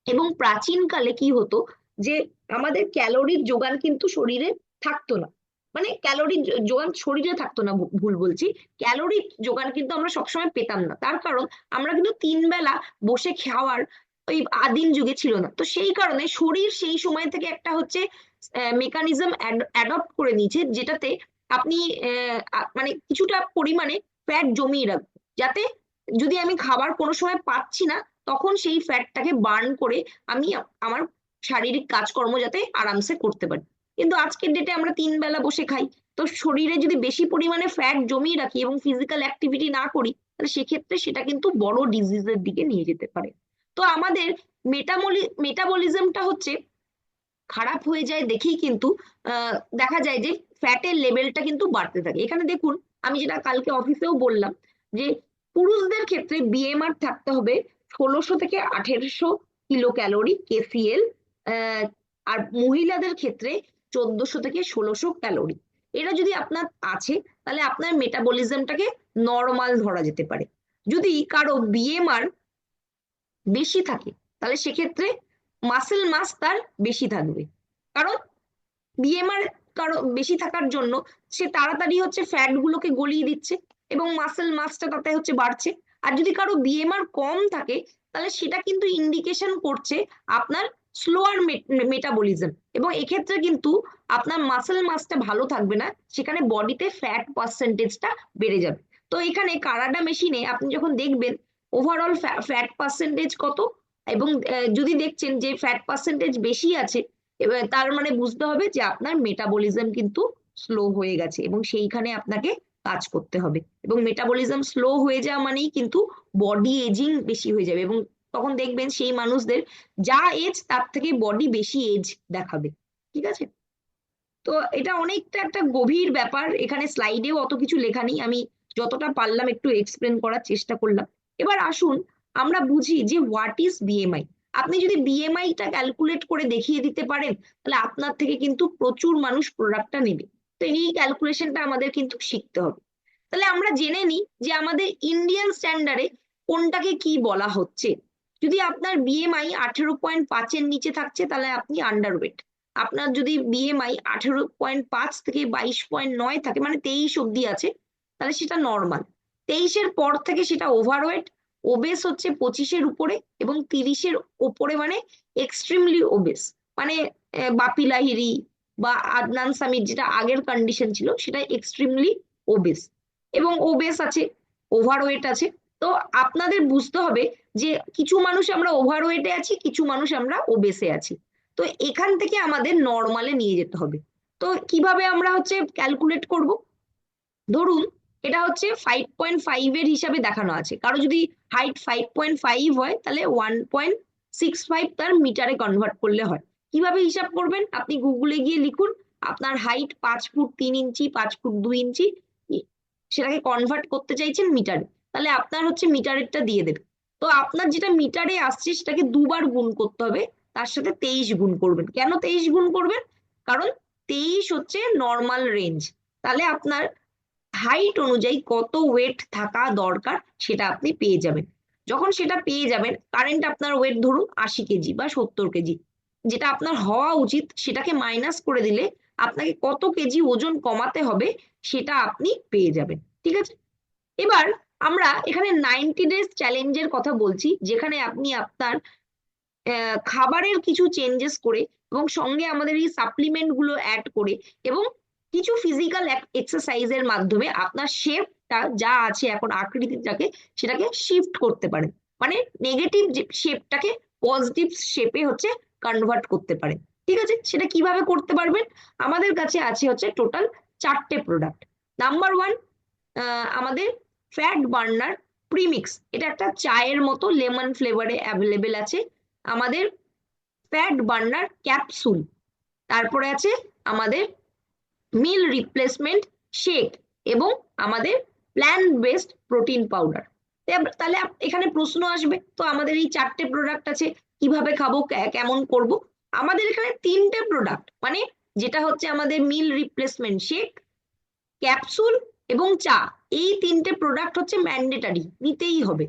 Speaker 1: এবং প্রাচীনকালে কি হতো যে আমাদের ক্যালোরির যোগান কিন্তু শরীরে থাকতো না, মানে ক্যালোরির যোগান শরীরে থাকতো না, ভুল বলছি, ক্যালোরির যোগান কিন্তু আমরা সবসময় পেতাম না। তার কারণ আমরা কিন্তু 3 বেলা বসে খাওয়ার ওই আদিম যুগে ছিল না। তো সেই কারণে শরীর সেই সময় থেকে একটা হচ্ছে মেকানিজম অ্যাডপ্ট করে নিয়েছে, যেটাতে আপনি মানে কিছুটা পরিমাণে ফ্যাট জমিয়ে রাখবেন, যাতে যদি আমি খাবার কোনো সময় পাচ্ছি না তখন সেই ফ্যাটটাকে বার্ন করে আমি আমার শারীরিক কাজকর্ম যাতে আরামসে করতে পারি। কিন্তু আজকের ডেটে আমরা 3 বেলা বসে খাই, তো শরীরে যদি বেশি পরিমাণে ফ্যাট জমিয়ে রাখি এবং ফিজিক্যাল অ্যাক্টিভিটি না করি, তাহলে সেক্ষেত্রে সেটা কিন্তু বড় ডিজিজের দিকে নিয়ে যেতে পারে। তো আমাদের মেটাবলিজমটা হচ্ছে খারাপ হয়ে যায় দেখেই কিন্তু দেখা যায় যে ফ্যাটের লেভেলটা কিন্তু বাড়তে থাকে। এখানে দেখুন, আমি যেটা কালকে অফিসেও বললাম যে পুরুষদের ক্ষেত্রে বিএমআর থাকতে হবে 1600 থেকে 1800 কিলো ক্যালোরি কেসিএল, আর মহিলাদের ক্ষেত্রে 1400 থেকে 1600 ক্যালোরি। এটা যদি আপনার আছে তাহলে আপনার মেটাবলিজমটাকে নর্মাল ধরা যেতে পারে। যদি কারো বিএমআর বেশি থাকে তাহলে সেক্ষেত্রে মাসেল মাস তার বেশি থাকবে, কারণ বিএমআর কারো বেশি থাকার জন্য সে তাড়াতাড়ি হচ্ছে ফ্যাট গুলোকে গলিয়ে দিচ্ছে এবং মাসেল মাসটা তাতে হচ্ছে বাড়ছে। আর যদি কারো বিএমআর কম থাকে তাহলে সেটা কিন্তু ইন্ডিকেশন করছে আপনার স্লোয়ার মেটাবলিজম, এবং এক্ষেত্রে কিন্তু আপনার মাসেল মাসটা ভালো থাকবে না, সেখানে বডিতে ফ্যাট পার্সেন্টেজটা বেড়ে যাবে। তো এখানে কারাডা মেশিনে আপনি যখন দেখবেন ওভারঅল ফ্যাট পার্সেন্টেজ কত, এবং যদি দেখছেন যে ফ্যাট পার্সেন্টেজ বেশি আছে, এবার তার মানে বুঝতে হবে যে আপনার মেটাবলিজম কিন্তু স্লো হয়ে গেছে এবং সেইখানে আপনাকে কাজ করতে হবে। এবং মেটাবলিজম স্লো হয়ে যাওয়া মানেই কিন্তু বডি এজিং বেশি হয়ে যাবে, এবং তখন দেখবেন সেই মানুষদের যা এজ তার থেকে বডি বেশি এজ দেখাবে। ঠিক আছে? তো এটা অনেকটা একটা গভীর ব্যাপার, এখানে স্লাইডেও অত কিছু লেখা নেই, আমি যতটা পারলাম একটু এক্সপ্লেন করার চেষ্টা করলাম। এবার আসুন আমরা বুঝি যে হোয়াট ইজ বিএমআই। আপনি যদি বিএমআইটা ক্যালকুলেট করে দেখিয়ে দিতে পারেন তাহলে আপনার থেকে কিন্তু প্রচুর মানুষ প্রোডাক্টটা নেবে। তো এই ক্যালকুলেশনটা আমাদের কিন্তু শিখতে হবে। তাহলে আমরা জেনে নিই যে আমাদের ইন্ডিয়ান স্ট্যান্ডার্ডে কোনটাকে কি বলা হচ্ছে। যদি আপনার বিএমআই 18.5-এর নিচে থাকছে তাহলে আপনি আন্ডারওয়েট। আপনার যদি বিএমআই 18.5 থেকে 22.9 থাকে, মানে 23 অব্দি আছে, তাহলে সেটা নর্মাল। 23-এর পর থেকে সেটা ওভারওয়েট। ওবেস হচ্ছে 25-এর উপরে, এবং 30-এর উপরে মানে এক্সট্রিমলি ওবেস, মানে বাপি লাহিড়ী বা আদনান সামির যেটা আগের কন্ডিশন ছিল সেটা এক্সট্রিমলি ওবেস। এবং ওবেস আছে, ওভারওয়েট আছে। তো আপনাদের বুঝতে হবে যে কিছু মানুষ আমরা ওভারওয়েটে আছি, কিছু মানুষ আমরা ওবেসে আছি। তো এখান থেকে আমাদের নর্মালে নিয়ে যেতে হবে। তো কিভাবে আমরা হচ্ছে ক্যালকুলেট করব? ধরুন এটা হচ্ছে 5.5 এর হিসাবে দেখানো আছে, কারো যদি হাইট 5.5 হয় তাহলে 1.65 তার মিটারে কনভার্ট করলে হয়। কিভাবে হিসাব করবেন? আপনি গুগলে গিয়ে লিখুন আপনার হাইট 5 ফুট 3 ইঞ্চি, 5 ফুট 2 ইঞ্চি, সেটাকে কনভার্ট করতে চাইছেন মিটারে, তাহলে আপনার হচ্ছে মিটারেরটা দিয়ে দেবে। তো আপনার যেটা মিটারে আসছে সেটাকে দুবার গুণ করতে হবে, তার সাথে 23 গুণ করবেন। কেন 23 গুণ করবেন? কারণ 23 হচ্ছে নর্মাল রেঞ্জ। তাহলে আপনার হাইট অনুযায়ী কত ওয়েট থাকা দরকার সেটা আপনি পেয়ে যাবেন। যখন সেটা পেয়ে যাবেন, কারেন্ট আপনার ওয়েট ধরুন 80 কেজি বা 70 কেজি, যেটা আপনার হওয়া উচিত সেটাকে মাইনাস করে দিলে আপনাকে কত কেজি ওজন কমাতে হবে সেটা আপনি পেয়ে যাবেন। ঠিক আছে, এবার আমরা এখানে 90 ডেজ চ্যালেঞ্জের কথা বলছি, যেখানে আপনি আপনার খাবারের কিছু চেঞ্জেস করে এবং সঙ্গে আমাদের এই সাপ্লিমেন্ট গুলো অ্যাড করে এবং কিছু ফিজিক্যাল এক্সারসাইজের মাধ্যমে আপনার শেপটা যা আছে এখন আকৃতিটাকে সেটাকে শিফট করতে পারেন, মানে নেগেটিভ শেপটাকে পজিটিভ শেপে হচ্ছে কনভার্ট করতে পারেন। ঠিক আছে, সেটা কিভাবে করতে পারবেন? আমাদের কাছে আছে হচ্ছে টোটাল 4টে প্রোডাক্ট। নাম্বার ওয়ান, আমাদের ফ্যাট বার্নার প্রিমিক্স, এটা একটা চায়ের মতো লেমন ফ্লেভারে অ্যাভেলেবেল আছে। আমাদের ফ্যাট বার্নার ক্যাপসুল, তারপরে আছে আমাদের মিল রিপ্লেসমেন্ট শেক এবং আমাদের প্ল্যান্ট বেসড প্রোটিন পাউডার। তাহলে এখানে প্রশ্ন আসবে, তো আমাদের এই 4টে প্রোডাক্ট আছে, কিভাবে খাবো, কেমন করব? আমাদের এখানে 3টে প্রোডাক্ট, মানে যেটা হচ্ছে আমাদের মিল রিপ্লেসমেন্ট শেক, ক্যাপসুল এবং চা, এই 3টে প্রোডাক্ট হচ্ছে ম্যান্ডেটারি, নিতেই হবে।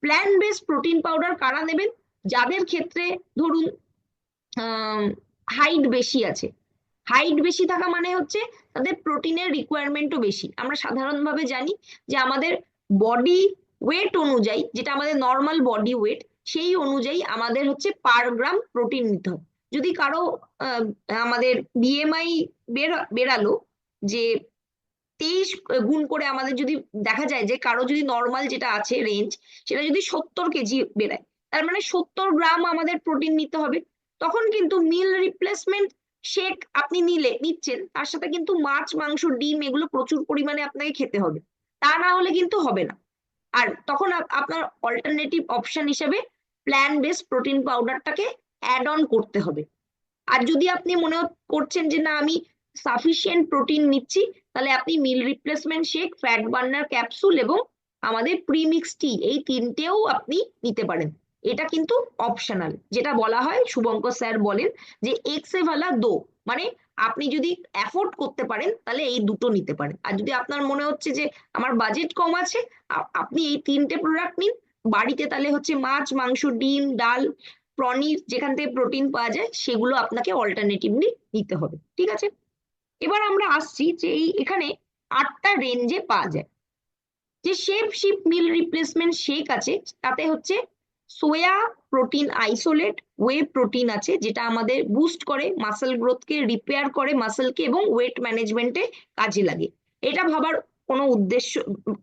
Speaker 1: প্ল্যান্ট বেসড প্রোটিন পাউডার কারা নেবেন? যাদের ক্ষেত্রে ধরুন হাইট বেশি আছে। হাইট বেশি থাকা মানে হচ্ছে তাদের প্রোটিনের রিকোয়ারমেন্টও বেশি। আমরা সাধারণভাবে জানি যে আমাদের বডি ওয়েট অনুযায়ী, যেটা আমাদের নর্মাল বডি ওয়েট, সেই অনুযায়ী আমাদের হচ্ছে পার গ্রাম প্রোটিন নিতে হবে। যদি কারো আমাদের বিএমআই বেরালো যে 23 গুণ করে, আমাদের যদি দেখা যায় যে কারো যদি নর্মাল যেটা আছে রেঞ্জ সেটা যদি 70 কেজি বেড়ায়, তার মানে 70 গ্রাম আমাদের প্রোটিন নিতে হবে। তখন কিন্তু মিল রিপ্লেসমেন্ট শেক আপনি নিচ্ছেন, তার সাথে কিন্তু মাছ, মাংস, ডিম এগুলো প্রচুর পরিমাণে আপনাকে খেতে হবে, তা না হলে কিন্তু হবে না। আর তখন আপনার অল্টারনেটিভ অপশন হিসেবে প্ল্যান্ট বেসড প্রোটিন পাউডারটাকে অ্যাড অন করতে হবে। আর যদি আপনি মনে করছেন যে না আমি সাফিসিয়েন্ট প্রোটিন নিচ্ছি, তাহলে আপনি meal replacement shake, fat burner capsule এবং আমাদের প্রিমিক্স টি, এই 3টেও আপনি নিতে পারেন। এটা কিন্তু অপশনাল, যেটা বলা হয়, শুভঙ্কর স্যার বলেন যে এক্সে ভালা দো, মানে আপনি যদি অ্যাফোর্ড করতে পারেন তাহলে এই দুটো নিতে পারেন। আর যদি আপনার মনে হচ্ছে যে আমার বাজেট কম আছে, আপনি এই 3টে প্রোডাক্ট নিন বাড়িতে, তাহলে হচ্ছে মাছ, মাংস, ডিম, ডাল, প্রনির যেখান থেকে প্রোটিন পাওয়া যায় সেগুলো আপনাকে অল্টারনেটিভলি নিতে হবে। ঠিক আছে, এবার আমরা আসছি যে এই এখানে 8টা রেঞ্জে পাওয়া যায়। যে শেপ শিপ মিল রিপ্লেসমেন্ট শেক আছে, তাতে হচ্ছে সোয়া প্রোটিন আইসোলেট, ওয়ে প্রোটিন আছে, যেটা আমাদের বুস্ট করে মাসেল গ্রোথকে, রিপেয়ার করে মাসেলকে এবং ওয়েট ম্যানেজমেন্টে কাজে লাগে। এটা ভাবার কোনো উদ্দেশ্য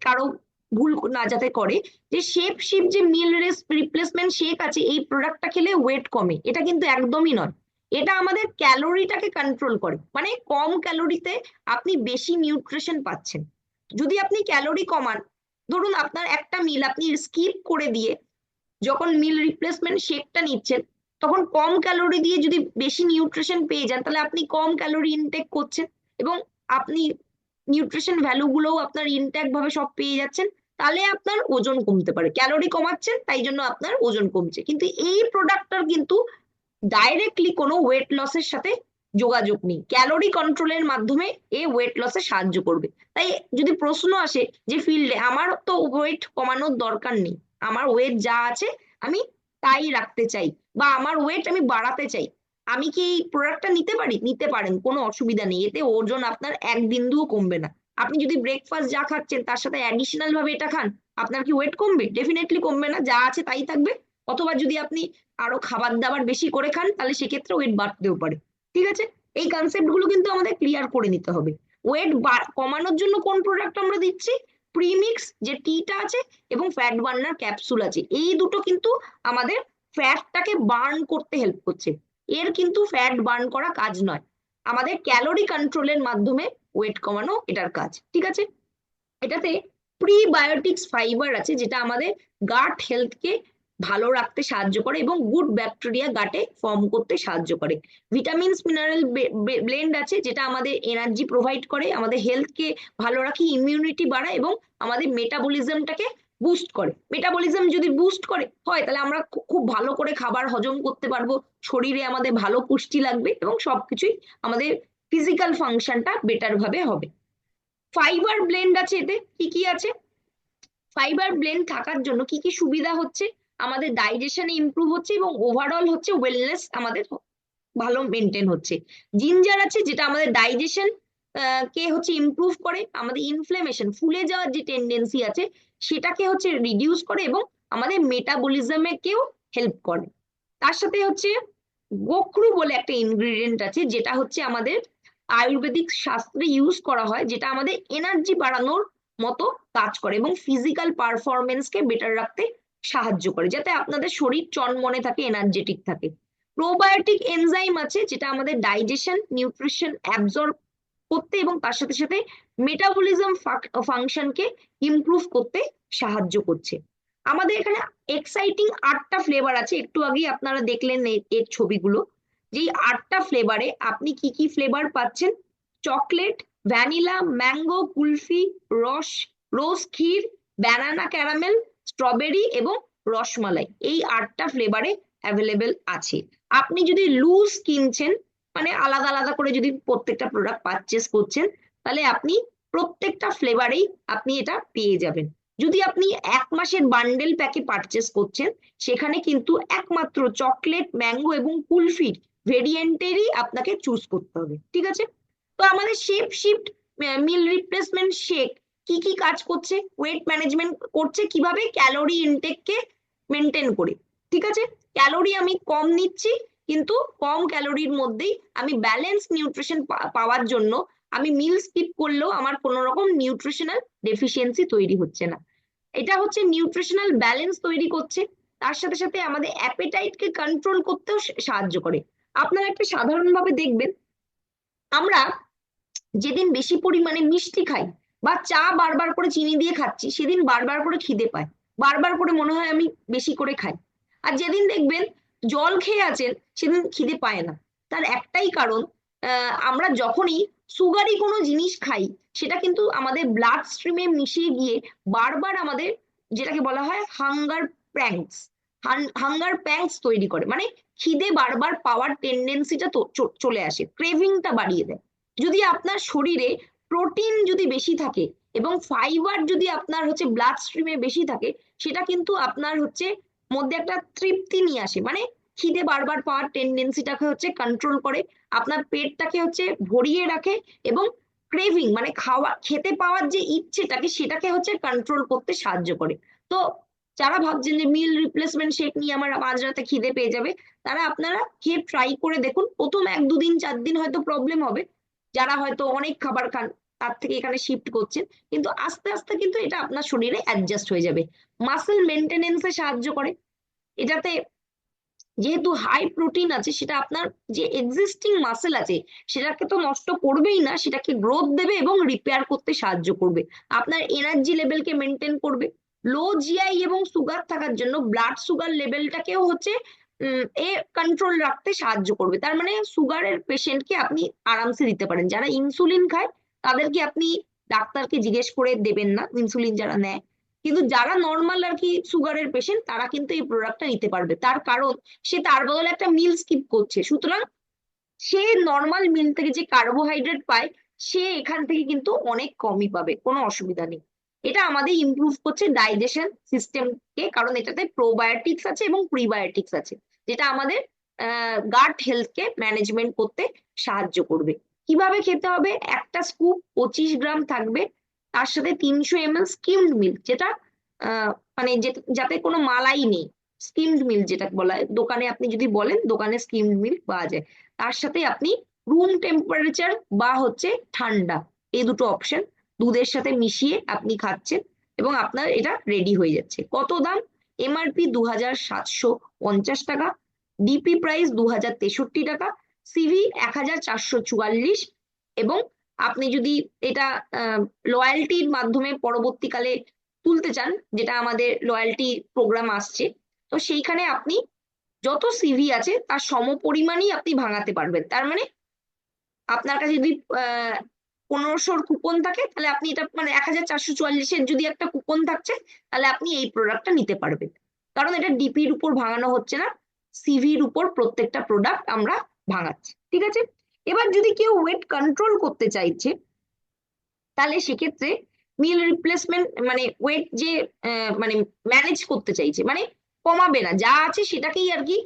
Speaker 1: কারো ভুল না যাতে করে যে শেপ শিপ যে মিল রিপ্লেসমেন্ট শেক আছে, এই প্রোডাক্টটা খেলে ওয়েট কমে, এটা কিন্তু একদমই নয়। এটা আমাদের ক্যালোরিটাকে কন্ট্রোল করে, মানে কম ক্যালোরিতে আপনি বেশি নিউট্রিশন পাচ্ছেন। যদি আপনি ক্যালোরি কমান, ধরুন আপনার একটা মিল আপনি স্কিপ করে দিয়ে যখন মিল রিপ্লেসমেন্ট শেকটা নিচ্ছেন, তখন কম ক্যালোরি দিয়ে যদি বেশি নিউট্রিশন পেয়ে যান, তাহলে আপনি কম ক্যালোরি ইনটেক করছেন এবং আপনি নিউট্রিশন ভ্যালু গুলোও আপনার ইনট্যাক্ট ভাবে সব পেয়ে যাচ্ছেন। তাহলে আপনার ওজন কমতে পারে, ক্যালোরি কমাচ্ছেন তাই জন্য আপনার ওজন কমছে, কিন্তু এই প্রোডাক্টটার কিন্তু ডাইরেক্টলি কোনো ওয়েট লসের সাথে যোগাযোগ নেই, ক্যালোরি কন্ট্রোলের মাধ্যমে এ ওয়েট লসে সাহায্য করবে। তাই যদি প্রশ্ন আসে যে ফিল্ডে আমার তো ওয়েট কমানোর দরকার নেই, আমার ওয়েট যা আছে আমি তাই রাখতে চাই, বা আমার ওয়েট আমি বাড়াতে চাই, আমি কি এই প্রোডাক্টটা নিতে পারি? নিতে পারেন, কোনো অসুবিধা নেই, এতে ওজন আপনার এক বিন্দুও কমবে না। আপনি যদি ব্রেকফাস্ট যা খাচ্ছেন তার সাথে অ্যাডিশনাল ভাবে এটা খান, আপনার কি ওয়েট কমবে? ডেফিনেটলি কমবে না, যা আছে তাই থাকবে। অথবা যদি আপনি আরো খাবার দাবার বেশি করে খান, তাহলে সেক্ষেত্রে ওয়েট বাড়তেও পারে। ঠিক আছে, এই কনসেপ্ট গুলো কিন্তু আমাদের ক্লিয়ার করে নিতে হবে। ওয়েট কমানোর জন্য কোন প্রোডাক্ট আমরা দিচ্ছি? প্রিমিক্স যে টিটা আছে এবং ফ্যাট বার্নার ক্যাপসুল আছে, এই দুটো কিন্তু আমাদের ফ্যাটটাকে বার্ন করতে হেল্প করছে। এর কিন্তু ফ্যাট বার্ন করা কাজ নয়, আমাদের ক্যালোরি কন্ট্রোলের মাধ্যমে ওয়েট কমানো এটার কাজ। ঠিক আছে, এটাতে প্রিবায়োটিক্স ফাইবার আছে, যেটা আমাদের গাট হেলথকে ভালো রাখতে সাহায্য করে এবং গুড ব্যাকটেরিয়া গাটে ফর্ম করতে সাহায্য করে। ভিটামিনস মিনারেল ব্লেন্ড আছে, যেটা আমাদের এনার্জি প্রোভাইড করে, আমাদের হেলথকে ভালো রাখে, ইমিউনিটি বাড়ায় এবং আমাদের মেটাবলিজমটাকে বুস্ট করে। মেটাবলিজম যদি বুস্ট করে হয়, তাহলে আমরা খুব ভালো করে খাবার হজম করতে পারবো, শরীরে আমাদের ভালো পুষ্টি লাগবে এবং সবকিছুই আমাদের ফিজিক্যাল ফাংশনটা বেটার ভাবে হবে। ফাইবার ব্লেন্ড আছে, এতে কি কি আছে? ফাইবার ব্লেন্ড থাকার জন্য কি কি সুবিধা হচ্ছে? আমাদের ডাইজেশনে ইমপ্রুভ হচ্ছে এবং ওভারঅল হচ্ছে ওয়েলনেস আমাদের ভালো মেনটেন হচ্ছে। জিঞ্জার আছে, যেটা আমাদের ডাইজেশন কে হচ্ছে ইমপ্রুভ করে, আমাদের ইনফ্লেমেশন ফুলে যাওয়ার যে টেন্ডেন্সি আছে সেটাকে হচ্ছে রিডিউস করে এবং আমাদের মেটাবলিজমে কেও হেল্প করে। তার সাথে হচ্ছে গোখরু বলে একটা ইনগ্রেডিয়েন্ট আছে, যেটা হচ্ছে আমাদের আয়ুর্বেদিক শাস্ত্রে ইউজ করা হয়, যেটা আমাদের এনার্জি বাড়ানোর মতো কাজ করে এবং ফিজিক্যাল পারফরমেন্সকে বেটার রাখতে সাহায্য করে, যাতে আপনাদের শরীর চনমনে থাকে, এনার্জেটিক থাকে। প্রোবায়োটিক এনজাইম আছে, যেটা আমাদের ডাইজেশন নিউট্রিশন অ্যাবজর্ব করতে এবং তার সাথে সাথে মেটাবলিজম ফাংশনকে ইমপ্রুভ করতে সাহায্য করছে। আমাদের এখানে এক্সাইটিং 8টা ফ্লেভার আছে, একটু আগেই আপনারা দেখলেন এর ছবিগুলো। যেই 8টা ফ্লেভারে আপনি কি কি ফ্লেভার পাচ্ছেন? চকলেট, ভ্যানিলা, ম্যাঙ্গো, কুলফি, রস রোজ ক্ষীর, ব্যানানা ক্যারামেল, স্ট্রবেরি এবং রসমালাই, এই 8টা ফ্লেভারে অ্যাভেলেবেল আছে। আপনি যদি লুজ কিনছেন, মানে আলাদা আলাদা করে যদি প্রত্যেকটা প্রোডাক্ট পারচেস করছেন, তাহলে আপনি প্রত্যেকটা ফ্লেভারেই আপনি এটা পেয়ে যাবেন। যদি আপনি 1 মাসের বান্ডেল প্যাকে পারচেস করছেন, সেখানে কিন্তু একমাত্র চকলেট, ম্যাঙ্গো এবং কুলফির ভেরিয়েন্টেরই আপনাকে চুজ করতে হবে, ঠিক আছে? তো আমাদের শেপ শিফট মিল রিপ্লেসমেন্ট শেক কি কি কাজ করছে? ওয়েট ম্যানেজমেন্ট করছে কিভাবে? ক্যালোরি ইনটেককে মেনটেন করে, ঠিক আছে? ক্যালোরি আমি কম নিচ্ছি, কিন্তু কম ক্যালোরির মধ্যেই আমি ব্যালেন্স নিউট্রিশন পাওয়ার জন্য আমি মিল স্কিপ করলেও আমার কোনো রকম নিউট্রিশনাল ডেফিসিয়েন্সি তৈরি হচ্ছে না। এটা হচ্ছে নিউট্রিশনাল ব্যালেন্স তৈরি করছে, তার সাথে সাথে আমাদের অ্যাপেটাইটকে কন্ট্রোল করতেও সাহায্য করে। আপনারা একটা সাধারণভাবে দেখবেন, আমরা যেদিন বেশি পরিমাণে মিষ্টি খাই বা চা বারবার করে চিনি দিয়ে খাচ্ছি, সেদিন বারবার করে খিদে পায়, বারবার করে মনে হয় আমি বেশি করে খাই। আর যেদিন দেখবেন জল খেয়ে আছেন, সেদিন খিদে পায় না। তার একটাই কারণ, আমরা যখনই সুগারি কোনো জিনিস খাই, সেটা কিন্তু আমাদের ব্লাড স্ট্রিমে মিশিয়ে গিয়ে বারবার আমাদের, যেটাকে বলা হয় হাঙ্গার প্যাংস, হাঙ্গার প্যাংস তৈরি করে, মানে খিদে বারবার পাওয়ার টেন্ডেন্সিটা চলে আসে, ক্রেভিংটা বাড়িয়ে দেয়। যদি আপনার শরীরে প্রোটিন যদি বেশি থাকে এবং ফাইবার যদি আপনার হচ্ছে ব্লাড স্ট্রিমে বেশি থাকে, সেটা কিন্তু আপনার হচ্ছে মধ্যে একটা তৃপ্তি নিয়ে আসে, মানে খিদে বারবার পাওয়ার টেন্ডেন্সিটাকে হচ্ছে কন্ট্রোল করে, আপনার পেটটাকে হচ্ছে ভরিয়ে রাখে এবং ক্রেভিং মানে খাওয়া খেতে পাওয়ার যে ইচ্ছেটাকে সেটাকে হচ্ছে কন্ট্রোল করতে সাহায্য করে। তো যারা ভাবছেন যে মিল রিপ্লেসমেন্ট শেক নিয়ে আমার মাঝরাতে খিদে পেয়ে যাবে, তারা আপনারা খেয়ে ট্রাই করে দেখুন। প্রথম 1 2 দিন 4 দিন হয়তো প্রবলেম হবে, যারা হয়তো অনেক খাবার খান তার থেকে এখানে শিফট করছেন, কিন্তু আস্তে আস্তে কিন্তু এটা আপনার শরীরে অ্যাডজাস্ট হয়ে যাবে। মাসেল মেনটেনেন্সে সাহায্য করে এটাতে, যেহেতু হাই প্রোটিন আছে, সেটা আপনার যে এক্সিস্টিং মাসেল আছে সেটাকে তো নষ্ট করবেই না, সেটাকে গ্রোথ দেবে এবং রিপেয়ার করতে সাহায্য করবে, আপনার এনার্জি লেভেলকে মেনটেন করবে। লো জিআই এবং সুগার থাকার জন্য ব্লাড সুগার লেভেলটাকেও হচ্ছে এ কন্ট্রোল রাখতে সাহায্য করবে। তার মানে সুগারের পেশেন্টকে আপনি আরামসে দিতে পারেন। যারা ইনসুলিন খায় তাদেরকে আপনি ডাক্তারকে জিজ্ঞেস করে দেবেন না, ইনসুলিন যারা নেয়। কিন্তু যারা নর্মাল আর কি সুগারের পেশেন্ট, তারা কিন্তু এই প্রোডাক্টটা নিতে পারবে, তার কারণ সে তার বদলে একটা মিল স্কিপ করছে, সুতরাং সে নর্মাল মিল থেকে যে কার্বোহাইড্রেট পায়, সে এখান থেকে কিন্তু অনেক কমই পাবে, কোনো অসুবিধা নেই। এটা আমাদের ইমপ্রুভ করছে ডাইজেশন সিস্টেমকে, কারণ এটাতে প্রোবায়োটিক্স আছে এবং প্রিবায়োটিক্স আছে, যেটা আমাদের গাট হেলথকে ম্যানেজমেন্ট করতে সাহায্য করবে। কিভাবে খেতে হবে? একটা স্কুপ 25 গ্রাম থাকবে, তার সাথে 300 ml স্কিমড মিল্ক, যেটা মানে যাতে কোনো মালাই নেই, স্কিমড মিল্ক যেটা বলা হয়, দোকানে আপনি যদি বলেন দোকানে স্কিমড মিল্ক পাওয়া যায়। তার সাথে আপনি রুম টেম্পারেচার বা হচ্ছে ঠান্ডা, এই দুটো অপশন দুধের সাথে মিশিয়ে আপনি খাচ্ছেন এবং আপনার এটা রেডি হয়ে যাচ্ছে। কত দাম? এমআরপি 2750 টাকা, ডিপি প্রাইস 2063 টাকা, সিভি 1444, এবং আপনি যদি এটা লয়ালটির মাধ্যমে পরবর্তীকালে তুলতে চান, যেটা আমাদের লয়ালটি প্রোগ্রাম আসছে, তো সেইখানে আপনি যত সিভি আছে তার সমপরিমাণই আপনি ভাঙাতে পারবেন। তার মানে আপনার কাছে যদি 1500-র কুপন থাকে, তাহলে আপনি এটা মানে 1444-এর যদি একটা কুপন থাকছে, তাহলে আপনি এই প্রোডাক্টটা নিতে পারবেন, কারণ এটা ডিপির উপর ভাঙানো হচ্ছে না, সিভির উপর প্রত্যেকটা প্রোডাক্ট আমরা ভাঙাচ্ছি, ঠিক আছে? এবার যদি কেউ ওয়েট কন্ট্রোল করতে চাইছে, তাহলে সেক্ষেত্রে মিল রিপ্লেসমেন্ট মানে ওয়েট যে মানে ম্যানেজ করতে চাইছে, মানে কমাবে না, যা আছে সেটাকেই আর কি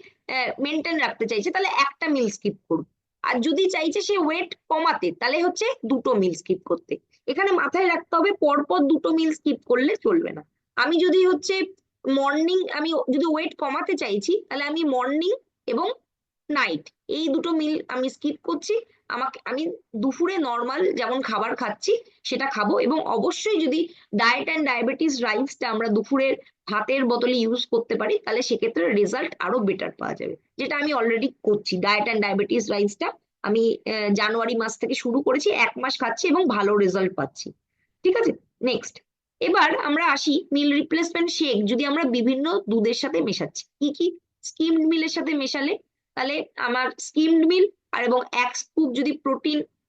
Speaker 1: মেনটেন রাখতে চাইছে, তাহলে একটা মিল স্কিপ করুন। আর যদি চাইছে সে ওয়েট কমাতে, তাহলে হচ্ছে দুটো মিল স্কিপ করতে। এখানে মাথায় রাখতে হবে পরপর দুটো মিল স্কিপ করলে চলবে না। আমি যদি হচ্ছে আমি যদি ওয়েট কমাতে চাইছি, তাহলে আমি মর্নিং এবং নাইট এই দুটো মিল আমি স্কিপ করছি। আমি দুপুরে নর্মাল যেমন খাবার খাচ্ছি সেটা খাবো, এবং অবশ্যই যদি ডায়েট অ্যান্ড ডায়াবেটিস রাইসটা আমরা দুপুরের ভাতের বদলে ইউজ করতে পারি, তাহলে সেক্ষেত্রে রেজাল্ট আরো বেটার পাওয়া যাবে, যেটা আমি অলরেডি করছি। ডায়েট অ্যান্ড ডায়াবেটিস রাইসটা আমি জানুয়ারি মাস থেকে শুরু করেছি, 1 মাস খাচ্ছি এবং ভালো রেজাল্ট পাচ্ছি। ঠিক আছে, নেক্সট। এবার আমরা আসি মিল রিপ্লেসমেন্ট শেক যদি আমরা বিভিন্ন দুধের সাথে মেশাচ্ছি, কি কি স্কিমড মিলের সাথে মেশালে, তাহলে আমার স্কিমড মিল আর এবং 1 স্কুপ যদি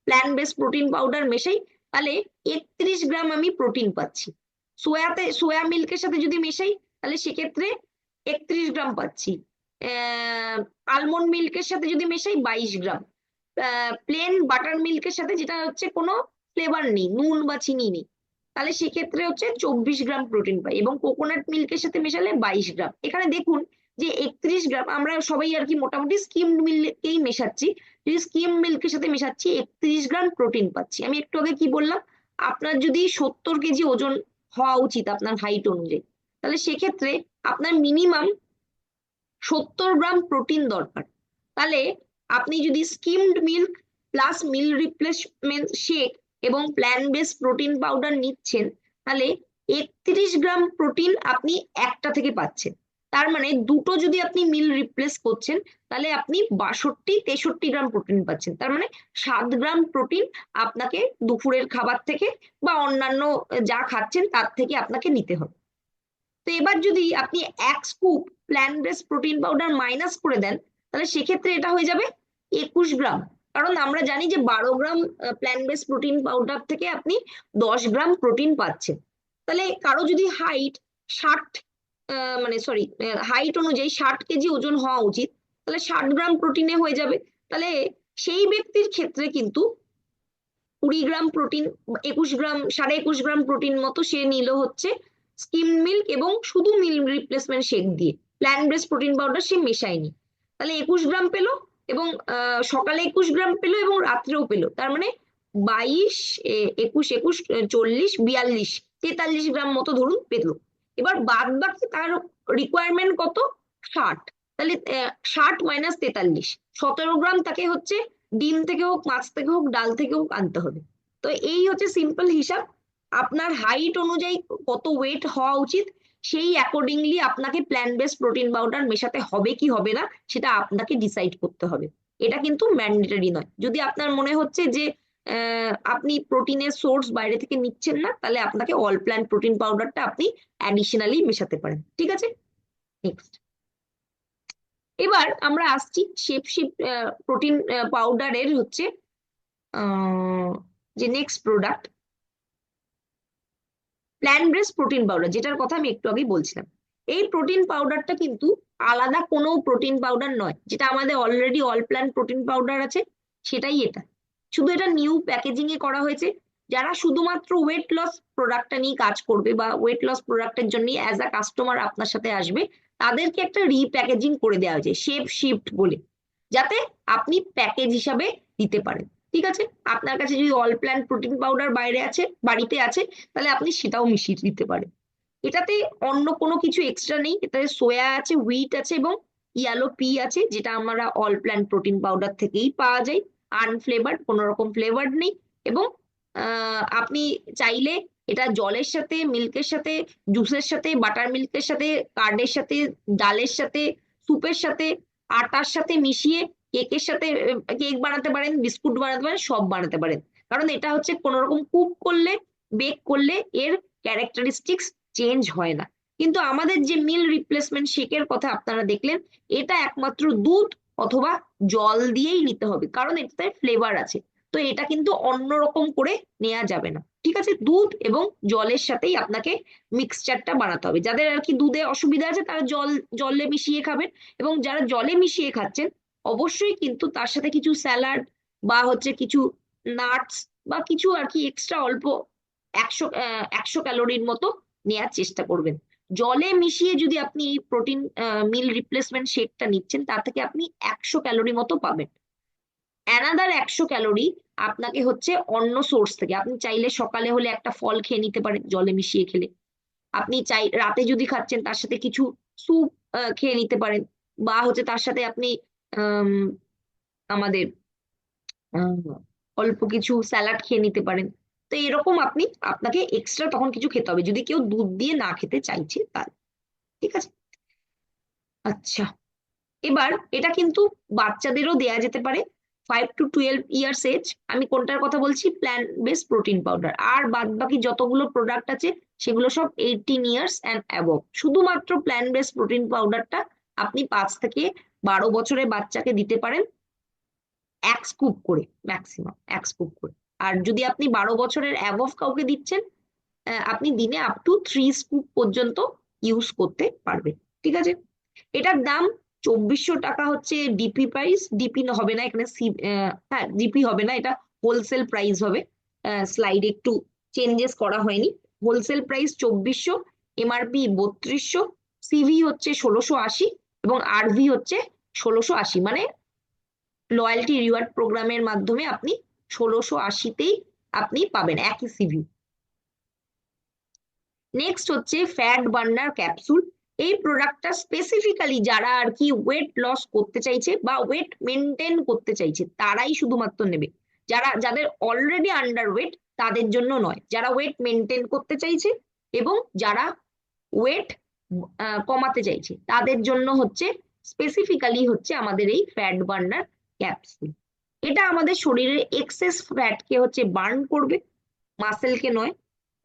Speaker 1: প্ল্যান বেস প্রোটিন পাউডার মেশাই, তাহলে 31 গ্রাম আমি প্রোটিন পাচ্ছি। সোয়া মিল্কের সাথে যদি মেশাই, তাহলে সেক্ষেত্রে 31 গ্রাম পাচ্ছি। আলমন্ড মিল্কের সাথে যদি মেশাই 22 গ্রাম। প্লেন বাটার মিল্কের সাথে, যেটা হচ্ছে কোনো ফ্লেভার নেই, নুন বা চিনি নেই, তাহলে সেক্ষেত্রে হচ্ছে 24 গ্রাম প্রোটিন পাই, এবং কোকোনাট মিল্কের সাথে মেশালে 22 গ্রাম। এখানে দেখুন যে 31 গ্রাম, আমরা সবাই আর কি মোটামুটি স্কিমড মিল্কেই মেশাচ্ছি, যদি স্কিম মিল্কের সাথে মেশাচ্ছি 31 গ্রাম প্রোটিন পাচ্ছি। আমি একটু আগে কি বললাম, আপনার যদি 70 কেজি ওজন হওয়া উচিত আপনার হাইট অনুযায়ী, তাহলে সেক্ষেত্রে আপনার মিনিমাম 70 গ্রাম প্রোটিন দরকার। তাহলে আপনি যদি স্কিমড মিল্ক প্লাস মিল রিপ্লেসমেন্ট শেক এবং প্ল্যান বেস প্রোটিন পাউডার নিচ্ছেন, তাহলে 31 গ্রাম প্রোটিন আপনি একটা থেকে পাচ্ছেন। তার মানে দুটো যদি আপনি মিল রিপ্লেস করছেন, তাহলে আপনি 62-63 গ্রাম প্রোটিন পাচ্ছেন। তার মানে 7 গ্রাম প্রোটিন আপনাকে দুপুরের খাবার থেকে বা অন্যান্য যা খাচ্ছেন তার থেকে আপনাকে নিতে হবে। তো এবার যদি আপনি 1 scoop plant base protein powder minus করে দেন, তাহলে সেক্ষেত্রে এটা হয়ে যাবে 21 গ্রাম। কারণ আমরা জানি যে 12 গ্রাম প্ল্যান্ট বেস প্রোটিন পাউডার থেকে আপনি 10 গ্রাম প্রোটিন পাচ্ছেন। তাহলে কারো যদি হাইট 60 মানে সরি হাইট অনুযায়ী 60 কেজি ওজন হওয়া উচিত, তাহলে 60 গ্রাম প্রোটিনে হয়ে যাবে। তাহলে সেই ব্যক্তির ক্ষেত্রে কিন্তু 20 গ্রাম প্রোটিন, 21 গ্রাম, 21.5 গ্রাম প্রোটিন মতো সে নিল হচ্ছে স্কিম মিল্ক এবং শুধু মিল রিপ্লেসমেন্ট শেক দিয়ে, প্ল্যান্ট বেস প্রোটিন পাউডার সে মেশায়নি। তাহলে 21 গ্রাম পেলো, এবং সকালে 21 গ্রাম পেলো এবং রাত্রেও পেলো। তার মানে 22, 21, 21, 40, 42, 43 গ্রাম মতো ধরুন পেলো। এবার বাদ বাকি তার রিকোয়ারমেন্ট কত, 60। তাহলে 60 মাইনাস 43, 17 গ্রাম তাকে হচ্ছে ডিম থেকে হোক, মাছ থেকে হোক, ডাল থেকে হোক আনতে হবে। তো এই হচ্ছে সিম্পল হিসাব। আপনার হাইট অনুযায়ী কত ওয়েট হওয়া উচিত, সেই অ্যাকর্ডিংলি আপনাকে প্ল্যান্ট বেস প্রোটিন পাউডার মেশাতে হবে কি হবে না, সেটা আপনাকে ডিসাইড করতে হবে। এটা কিন্তু ম্যান্ডেটরি নয়। যদি আপনার মনে হচ্ছে যে আপনি প্রোটিনের সোর্স বাইরে থেকে নিচ্ছেন না, তাহলে আপনাকে অল প্ল্যান্ট প্রোটিন পাউডারটা আপনি অ্যাডিশনালি মেশাতে পারেন। ঠিক আছে, নেক্সট। এবার আমরা আসছি শেপশিপ প্রোটিন পাউডারের হচ্ছে যে next product, plant base protein powder, যেটার কথা আমি একটু আগেই বলছিলাম। এই প্রোটিন পাউডারটা কিন্তু আলাদা কোনো প্রোটিন পাউডার নয়, যেটা আমাদের already all plant protein powder আছে সেটাই এটা, শুধু এটা নিউ প্যাকেজিং এ করা হয়েছে। যারা শুধুমাত্র ওয়েট লস প্রোডাক্টটা নিয়ে কাজ করবে বা ওয়েট লস প্রোডাক্টের জন্য অ্যাজ আ কাস্টমার আপনার সাথে আসবে, তাদেরকে একটা রিপ্যাকেজিং করে দেওয়া হয়েছে শেপ শিফট বলে, যাতে আপনি প্যাকেজ হিসাবে দিতে পারেন। ঠিক আছে, আপনার কাছে যদি অল প্ল্যান্ট প্রোটিন পাউডার বাইরে আছে, বাড়িতে আছে, তাহলে আপনি সেটাও মিশিয়ে দিতে পারেন। এটাতে অন্য কোনো কিছু এক্সট্রা নেই, এটাতে সোয়া আছে, হুইট আছে এবং ইয়ালো পি আছে, যেটা আমরা অল প্ল্যান্ট প্রোটিন পাউডার থেকেই পাওয়া যায়। আনফ্লেভার্ড, কোনো রকম ফ্লেভার্ড নেই। এবং আপনি চাইলে এটা জলের সাথে, মিল্কের সাথে, জুসের সাথে, বাটার মিল্কের সাথে, কার্ডের সাথে, ডালের সাথে, স্যুপের সাথে, আটার সাথে মিশিয়ে কেকের সাথে কেক বানাতে পারেন, বিস্কুট বানাতে পারেন, সব বানাতে পারেন। কারণ এটা হচ্ছে কোনো রকম কুক করলে, বেক করলে এর ক্যারেক্টারিস্টিক্স চেঞ্জ হয় না। কিন্তু আমাদের যে মিল রিপ্লেসমেন্ট শেকের কথা আপনারা দেখলেন, এটা একমাত্র দুধ অথবা জল দিয়েই নিতে হবে, কারণ এটাতে ফ্লেভার আছে। তো এটা কিন্তু অন্যরকম করে নেওয়া যাবে না। ঠিক আছে, দুধ এবং জলের সাথেই আপনাকে মিক্সচারটা বানাতে হবে। যাদের আর কি দুধে অসুবিধা আছে তারা জলে মিশিয়ে খাবেন, এবং যারা জলে মিশিয়ে খাচ্ছেন অবশ্যই কিন্তু তার সাথে কিছু স্যালাড বা হচ্ছে কিছু নাটস বা কিছু আর কি এক্সট্রা অল্প 100 ক্যালোরির মতো নেওয়ার চেষ্টা করবেন। জলে মিশিয়ে যদি আপনি এই প্রোটিন মিল রিপ্লেসমেন্ট শেকটা নিচ্ছেন, তার থেকে আপনি 100 ক্যালোরি মতো পাবেন। অ্যানাদার 100 ক্যালোরি আপনাকে হচ্ছে অন্য সোর্স থেকে, আপনি চাইলে সকালে হলে একটা ফল খেয়ে নিতে পারেন জলে মিশিয়ে খেলে, আপনি চাই রাতে যদি খাচ্ছেন তার সাথে কিছু স্যুপ খেয়ে নিতে পারেন, বা হচ্ছে তার সাথে আপনি আম, আমাদের অল্প কিছু স্যালাড খেয়ে নিতে পারেন। তো এরকম আপনাকে এক্সট্রা তখন কিছু খেতে হবে যদি কেউ দুধ দিয়ে না খেতে চাইছে তার। ঠিক আছে। আচ্ছা, এবার এটা কিন্তু বাচ্চাদেরও দেয়া যেতে পারে, 5 to 12 ইয়ার্স এজ। আমি কোনটার কথা বলছি? Plant based protein powder. আর বাদ বাকি যতগুলো প্রোডাক্ট আছে সেগুলো সব 18 ইয়ার্স অ্যান্ড অ্যাবভ। শুধুমাত্র প্ল্যান্ট বেসড প্রোটিন পাউডারটা আপনি 5 থেকে 12 বছরের বাচ্চাকে দিতে পারেন 1 স্কুপ করে, ম্যাক্সিমাম 1 স্কুপ করে। আর যদি আপনি 12 বছরের অ্যাবভ কাউকে দিচ্ছেন, আপনি দিনে আপ টু 3 স্কুপ পর্যন্ত ইউজ করতে পারবেন। ঠিক আছে। এটার দাম 2400 টাকা হচ্ছে ডিপি প্রাইস। ডিপি হবে না এখানে, হ্যাঁ ডিপি হবে না, এটা হোলসেল প্রাইস হবে। স্লাইডে একটু চেঞ্জেস করা হয়নি। হোলসেল প্রাইস 2400, এমআরপি 3200, সিভি হচ্ছে 1680 এবং আরভি হচ্ছে 1680। মানে লয়্যালটি রিওয়ার্ড প্রোগ্রামের মাধ্যমে আপনি 1680তেই আপনি পাবেন একই সিভি। নেক্সট হচ্ছে ফ্যাট বার্নার ক্যাপসুল। এই প্রোডাক্টটা স্পেসিফিক্যালি যারা আর কি ওয়েট লস করতে চাইছে বা ওয়েট মেনটেন করতে চাইছে তারাই শুধুমাত্র নেবে। যাদের অলরেডি আন্ডার ওয়েট তাদের জন্য নয়, যারা ওয়েট মেনটেন করতে চাইছে এবং যারা ওয়েট কমাতে চাইছে তাদের জন্য হচ্ছে স্পেসিফিক্যালি হচ্ছে আমাদের এই ফ্যাট বার্নার ক্যাপসুল। এটা আমাদের শরীরের এক্সেস ফ্যাটকে হচ্ছে বার্ন করবে, মাসেলকে নয়।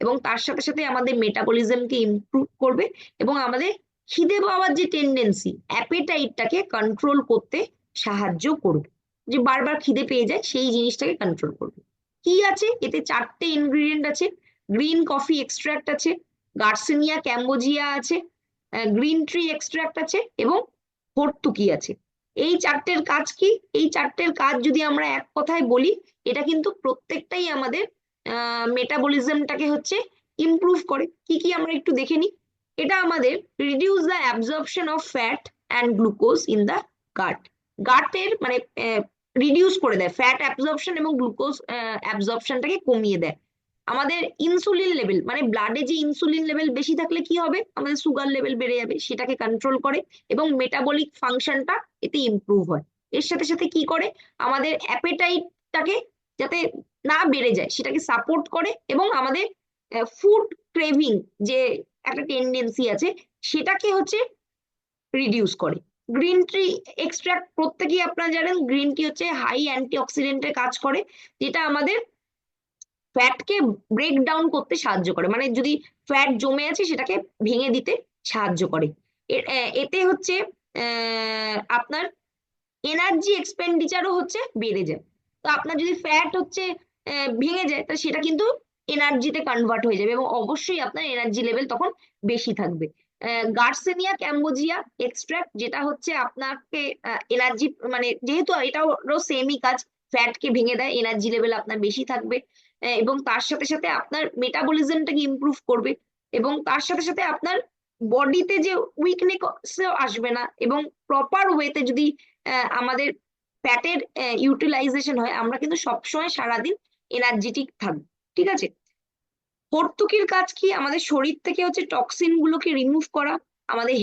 Speaker 1: এবং তার সাথে সাথে আমাদের মেটাবলিজমকে ইমপ্রুভ করবে এবং আমাদের খিদে পাওয়ার যে টেন্ডেন্সি, অ্যাপেটাইটটাকে কন্ট্রোল করতে সাহায্য করবে। যে বারবার খিদে পেয়ে যায় সেই জিনিসটাকে কন্ট্রোল করবে। কি আছে এতে? 4টে ইনগ্রিডিয়েন্ট আছে। গ্রিন কফি এক্সট্রাক্ট আছে, গার্সিনিয়া ক্যাম্বোজিয়া আছে, গ্রিন ট্রি এক্সট্রাক্ট আছে এবং হর্তুকি আছে। এই 4টের কাজ কি? এই 4টের কাজ যদি আমরা এক কথায় বলি, এটা কিন্তু প্রত্যেকটাই আমাদের মেটাবলিজমটাকে হচ্ছে ইমপ্রুভ করে। কি কি আমরা একটু দেখে নিই। এটা আমাদের reduce the absorption of fat and glucose in the gut. গাটের মানে রিডিউস করে দেয় ফ্যাট অ্যাবজর্পশন এবং গ্লুকোজ অ্যাবজর্পশনটাকে কমিয়ে দেয়। আমাদের ইনসুলিন লেভেল, মানে ব্লাডে যে ইনসুলিন লেভেল বেশি থাকলে কি হবে, আমাদের সুগার লেভেল বেড়ে যাবে, সেটাকে কন্ট্রোল করে এবং মেটাবলিক ফাংশনটা এতে ইমপ্রুভ হয়। এর সাথে সাথে কি করে, আমাদের অ্যাপেটাইটটাকে যাতে না বেড়ে যায় সেটাকে সাপোর্ট করে এবং আমাদের ফুড ক্রেভিং যে একটা টেন্ডেন্সি আছে সেটাকে হচ্ছে রিডিউস করে। গ্রিন টি এক্সট্রাক্ট প্রত্যেকেই আপনারা জানেন, গ্রিন টি হচ্ছে হাই অ্যান্টিঅক্সিডেন্টের কাজ করে, যেটা আমাদের ফ্যাটকে ব্রেক ডাউন করতে সাহায্য করে। মানে যদি ফ্যাট জমে আছে সেটাকে ভেঙে দিতে সাহায্য করে। এতে হচ্ছে আপনার এনার্জি এক্সপেন্ডিচারও হচ্ছে বেড়ে যায়। তো আপনার যদি ফ্যাট হচ্ছে ভেঙে যায় তা সেটা কিন্তু এনার্জিতে কনভার্ট হয়ে যাবে এবং অবশ্যই আপনার এনার্জি লেভেল তখন বেশি থাকবে। গার্সেনিয়া ক্যাম্বোজিয়া এক্সট্রাক্ট, যেটা হচ্ছে আপনাকে এনার্জি, মানে যেহেতু এটাও সেমই কাজ, ফ্যাটকে ভেঙে দেয়, এনার্জি লেভেল আপনার বেশি থাকবে এবং তার সাথে সাথে আপনার মেটাবলিজমটাকে ইমপ্রুভ করবে এবং তার সাথে সাথে আপনার বডিতে যে উইকনেস আসবে না এবং প্রপার ওয়েতে যদি আমাদের ফ্যাটের ইউটিলাইজেশন হয়, আমরা কিন্তু সবসময় সারাদিন এনার্জেটিক থাকবো। ঠিক আছে। হর্তুকির কাজ কি? আমাদের শরীর থেকে হচ্ছে টক্সিন গুলোকে রিমুভ করা, আমাদের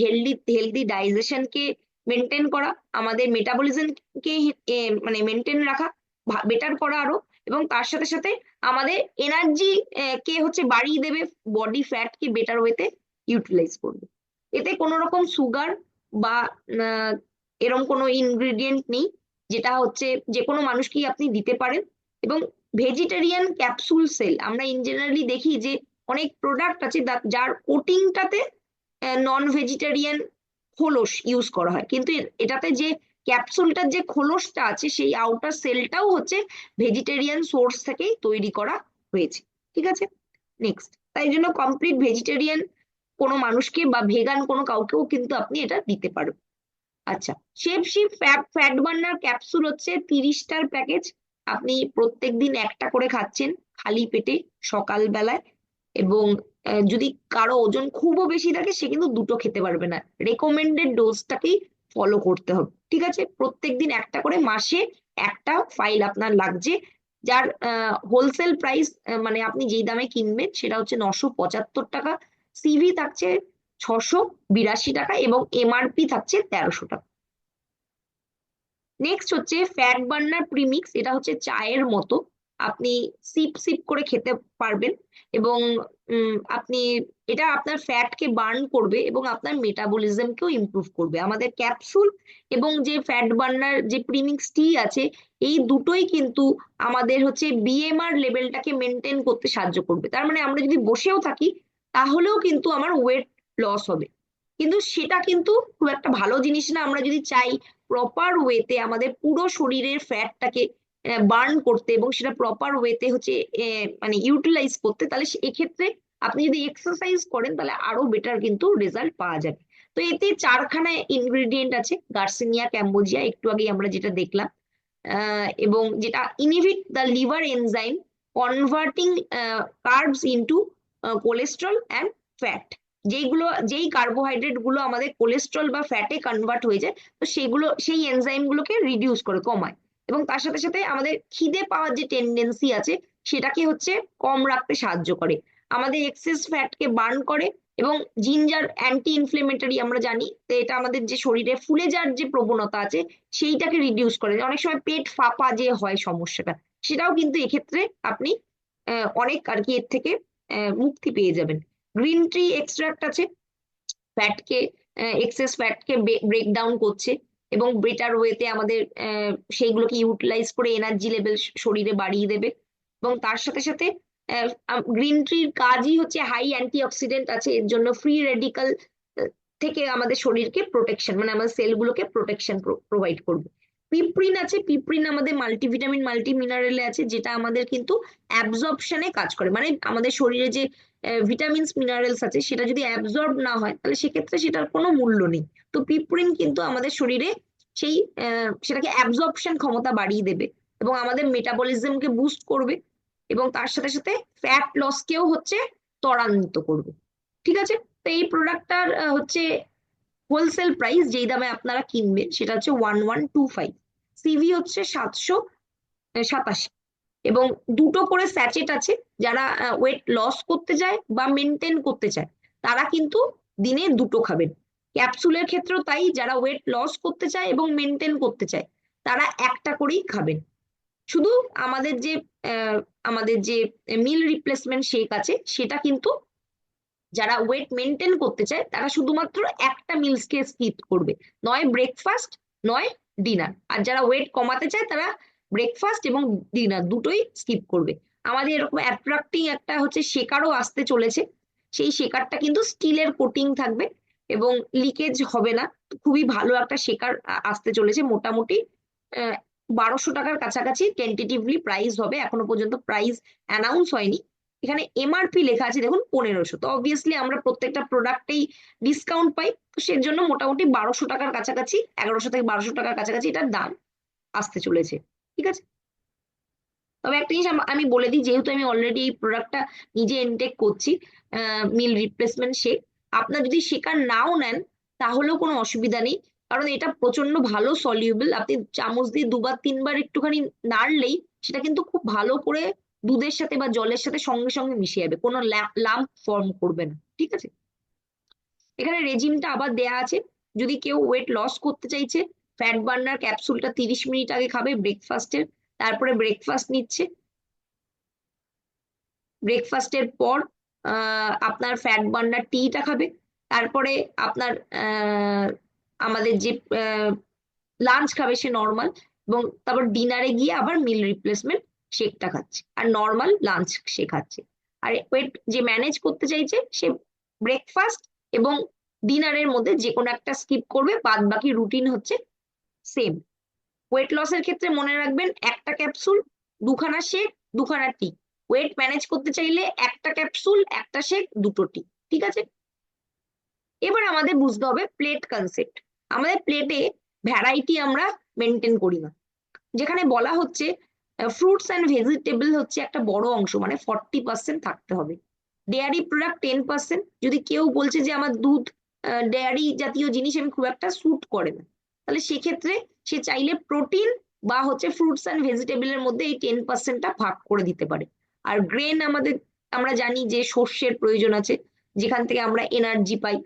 Speaker 1: হেলদি ডাইজেশনকে মেনটেন করা, আমাদের মেটাবলিজমকে মানে মেনটেন রাখা, বেটার করা আরো, এবং তার সাথে সাথে আমাদের এনার্জি কে হচ্ছে বাড়িয়ে দেবে, বডি ফ্যাট কে বেটার ওয়েতে ইউটিলাইজ করবে। এতে কোনো রকম সুগার বা এরকম কোনো ইনগ্রিডিয়েন্ট নেই, যেটা হচ্ছে যে কোনো মানুষকেই আপনি দিতে পারেন। এবং ভেজিটেরিয়ান ক্যাপসুল সেল, আমরা ইন জেনারেলি দেখি যে অনেক প্রোডাক্ট আছে যার কোটিংটাতে নন ভেজিটেরিয়ান খোলস ইউজ করা হয়, কিন্তু এটাতে যে ক্যাপসুলটার যে খোলসটা আছে সেই আউটার সেলটাও হচ্ছে ভেজিটেরিয়ান সোর্স থেকেই তৈরি করা হয়েছে। ঠিক আছে। নেক্সট, তাই জন্য কমপ্লিট ভেজিটেরিয়ান কোনো মানুষকে বা ভেগান কোনো কাউকেও কিন্তু আপনি এটা দিতে পারবেন। আচ্ছা, shape ship fat burner capsule হচ্ছে 30টার প্যাকেজ। আপনি প্রত্যেকদিন একটা করে খাচ্ছেন খালি পেটে সকালবেলায়, এবং যদি কারো ওজন খুবও বেশি থাকে সে কিন্তু দুটো খেতে পারবে না, রেকমেন্ডেড ডোজটাকেই ফলো করতে হবে। ঠিক আছে, প্রত্যেকদিন একটা করে, মাসে একটা ফাইল আপনার লাগছে, যার হোলসেল প্রাইস মানে আপনি যেই দামে কিনবেন সেটা হচ্ছে 975 টাকা, সিভি থাকছে 682 টাকা, এবং এমআরপি থাকছে 1300 টাকা। নেক্সট হচ্ছে ফ্যাট বার্নার প্রিমিক্স, এটা হচ্ছে চায়ের মতো, আপনি সিপ সিপ করে খেতে পারবেন, এবং আপনি এটা আপনার ফ্যাটকে বার্ন করবে এবং আপনার মেটাবলিজমকেও ইমপ্রুভ করবে। আমাদের ক্যাপসুল এবং যে ফ্যাট বার্নার যে প্রিমিক্স টি আছে, এই দুটোই কিন্তু আমাদের হচ্ছে বিএমআর লেভেলটাকে মেনটেন করতে সাহায্য করবে। তার মানে আমরা যদি বসেও থাকি তাহলেও কিন্তু আমার ওয়েট লস হবে, কিন্তু সেটা কিন্তু খুব একটা ভালো জিনিস না। আমরা যদি চাই প্রপার ওয়েতে আমাদের পুরো শরীরের ফ্যাটটাকে বার্ন করতে এবং সেটা প্রপার ওয়েতে হচ্ছে মানে ইউটিলাইজ করতে, তাহলে এক্ষেত্রে আপনি যদি এক্সারসাইজ করেন তাহলে আরো বেটার কিন্তু রেজাল্ট পাওয়া যাবে। তো এতে 4খানা ইনগ্রেডিয়েন্ট আছে, গার্সিনিয়া ক্যাম্বোজিয়া একটু আগে আমরা যেটা দেখলাম, এবং যেটা inhibit the liver enzyme converting carbs into cholesterol and fat. যেই কার্বোহাইড্রেট গুলো আমাদের কোলেস্ট্রল বা ফ্যাটে কনভার্ট হয়ে যায়, তো সেগুলো সেই এনজাইম গুলোকে রিডিউস করে, কমায়, এবং তার সাথে সাথে আমাদের খিদে পাওয়ার যে টেন্ডেন্সি আছে সেটাকে হচ্ছে কম রাখতে সাহায্য করে, আমাদের এক্সেস ফ্যাটকে বার্ন করে, এবং জিঞ্জার অ্যান্টি ইনফ্লেমেটরি আমরা জানি, তো এটা আমাদের যে শরীরে ফুলে যাওয়ার যে প্রবণতা আছে সেইটাকে রিডিউস করে। অনেক সময় পেট ফাঁপা যে হয় সমস্যাটা, সেটাও কিন্তু এক্ষেত্রে আপনি অনেক আর কি এর থেকে মুক্তি পেয়ে যাবেন। গ্রিন টি এক্সট্রাক্ট আছে, ফ্যাটকে এক্সেস ফ্যাটকে ব্রেক ডাউন করছে এবং বেটার ওয়েতে আমাদের সেইগুলোকে ইউটিলাইজ করে এনার্জি লেভেল শরীরে বাড়িয়ে দেবে। এবং তার সাথে সাথে গ্রিন টির কাজই হচ্ছে হাই অ্যান্টিঅক্সিডেন্ট আছে, এর জন্য ফ্রি রেডিকাল থেকে আমাদের শরীরকে প্রোটেকশন, মানে আমাদের সেলগুলোকে প্রোটেকশন প্রোভাইড করবে। পিপ্রিন আছে, পিপ্রিন আমাদের মাল্টিভিটামিন মাল্টি মিনারেলে আছে, যেটা আমাদের কিন্তু অ্যাবজর্পশনে কাজ করে, মানে আমাদের শরীরে যে ভিটামিনস মিনারেলস আছে সেটা যদি অ্যাবজর্ব না হয় তাহলে সেক্ষেত্রে সেটার কোনো মূল্য নেই। তো পিপ্রিন কিন্তু আমাদের শরীরে সেই সেটাকে অ্যাবজর্পশন ক্ষমতা বাড়িয়ে দেবে এবং আমাদের মেটাবলিজমকে বুস্ট করবে, এবং তার সাথে সাথে ফ্যাট লসকেও হচ্ছে ত্বরান্বিত করবে। ঠিক আছে, তো এই প্রোডাক্টটার হচ্ছে হোলসেল প্রাইস যেই দামে আপনারা কিনবেন সেটা হচ্ছে 1125, সিভি হচ্ছে 787, এবং দুটো করে স্যাচেট আছে। যারা ওয়েট লস করতে চায় বা মেনটেন করতে চায় তারা কিন্তু দিনে দুটো খাবেন। ক্যাপসুলের ক্ষেত্রেও তাই, যারা ওয়েট লস করতে চায় এবং মেনটেন করতে চায় তারা একটা করেই খাবেন। শুধু আমাদের যে আহ, আমাদের যে মিল রিপ্লেসমেন্ট শেক আছে সেটা কিন্তু যারা ওয়েট মেনটেন করতে চায় তারা শুধুমাত্র একটা মিলসকে স্কিপ করবে, নয় ব্রেকফাস্ট নয় ডিনার। আর যারা ওয়েট কমাতে চায় তারা ব্রেকফাস্ট এবং ডিনার দুটোই স্কিপ করবে। আমাদের এরকম অ্যাট্রাক্টিং একটা হচ্ছে শেকারও আসতে চলেছে, সেই শেকারটা কিন্তু স্টিলের কোটিং থাকবে এবং লিকেজ হবে না। খুবই ভালো একটা শেকার আসতে চলেছে, মোটামুটি 1200 টাকার কাছাকাছি টেন্টেটিভলি প্রাইস হবে, এখনো পর্যন্ত প্রাইস অ্যানাউন্স হয়নি। এখানে এমআরপি লেখা আছে দেখুন 1500, তো অবভিয়াসলি আমরা প্রত্যেকটা প্রোডাক্টেই ডিসকাউন্ট পাই, তো সেজন্য মোটামুটি 1200 টাকার কাছাকাছি, 1100 থেকে 1200 টাকার কাছাকাছি এটার দাম আসতে চলেছে। ঠিক আছে, তবে একটা জিনিস আমি বলে দিই, যেহেতু আমি অলরেডি এই প্রোডাক্টটা নিজে ইনটেক করছি, মিল রিপ্লেসমেন্ট শেক, আপনার যদি শেকার নাও নেন তাহলেও কোনো অসুবিধা নেই, কারণ এটা প্রচন্ড ভালো সলিউবল। আপনি চামচ দিয়ে দুবার তিনবার একটুখানি নাড়লেই সেটা কিন্তু খুব ভালো করে দুধের সাথে বা জলের সাথে সঙ্গে সঙ্গে মিশে যাবে, কোনো লাম্প ফর্ম করবে না। ঠিক আছে, এখানে রেজিমটা আবার দেয়া আছে, যদি কেউ ওয়েট লস করতে চাইছে ফ্যাট বার্নার ক্যাপসুলটা 30 মিনিট আগে খাবে ব্রেকফাস্টের, তারপরে ব্রেকফাস্ট নিচ্ছে, ব্রেকফাস্টের পর আপনার ফ্যাট বার্নার টিটা খাবে, তারপরে আপনার আমাদের যে লাঞ্চ খাবে সে নর্মাল, এবং তারপর ডিনারে গিয়ে আবার মিল রিপ্লেসমেন্ট শেকটা খাচ্ছে আর নর্মাল লাঞ্চ সে খাচ্ছে। আর ওয়েট যে ম্যানেজ করতে চাইছে সে ব্রেকফাস্ট এবং ডিনারের মধ্যে যে কোনো একটা স্কিপ করবে, বাদ বাকি রুটিন হচ্ছে সেম। ওয়েট লসের ক্ষেত্রে মনে রাখবেন একটা ক্যাপসুল, দুখানা শেক, দুখানা টি। ওয়েট ম্যানেজ করতে চাইলে একটা ক্যাপসুল, একটা শেক, দুটো টি। ঠিক আছে, এবার আমাদের বুঝতে হবে প্লেট কনসেপ্ট। আমাদের প্লেটে ভ্যারাইটি আমরা মেনটেন করি না, যেখানে বলা হচ্ছে ফ্রুটস অ্যান্ড ভেজিটেবল হচ্ছে একটা বড় অংশ, মানে 40% থাকতে হবে। Dairy product 10%। যদি কেউ বলছে যে আমার দুধ, ডেয়ারি জাতীয় জিনিস আমি খুব একটা স্যুট করে না, তাহলে সেক্ষেত্রে সে চাইলে প্রোটিন বা হচ্ছে ফ্রুটস অ্যান্ড ভেজিটেবলের মধ্যে এই 10%টা ভাগ করে দিতে পারে। আর গ্রেন আমাদের, আমরা জানি যে শস্যের প্রয়োজন আছে, যেখান থেকে আমরা এনার্জি পাই,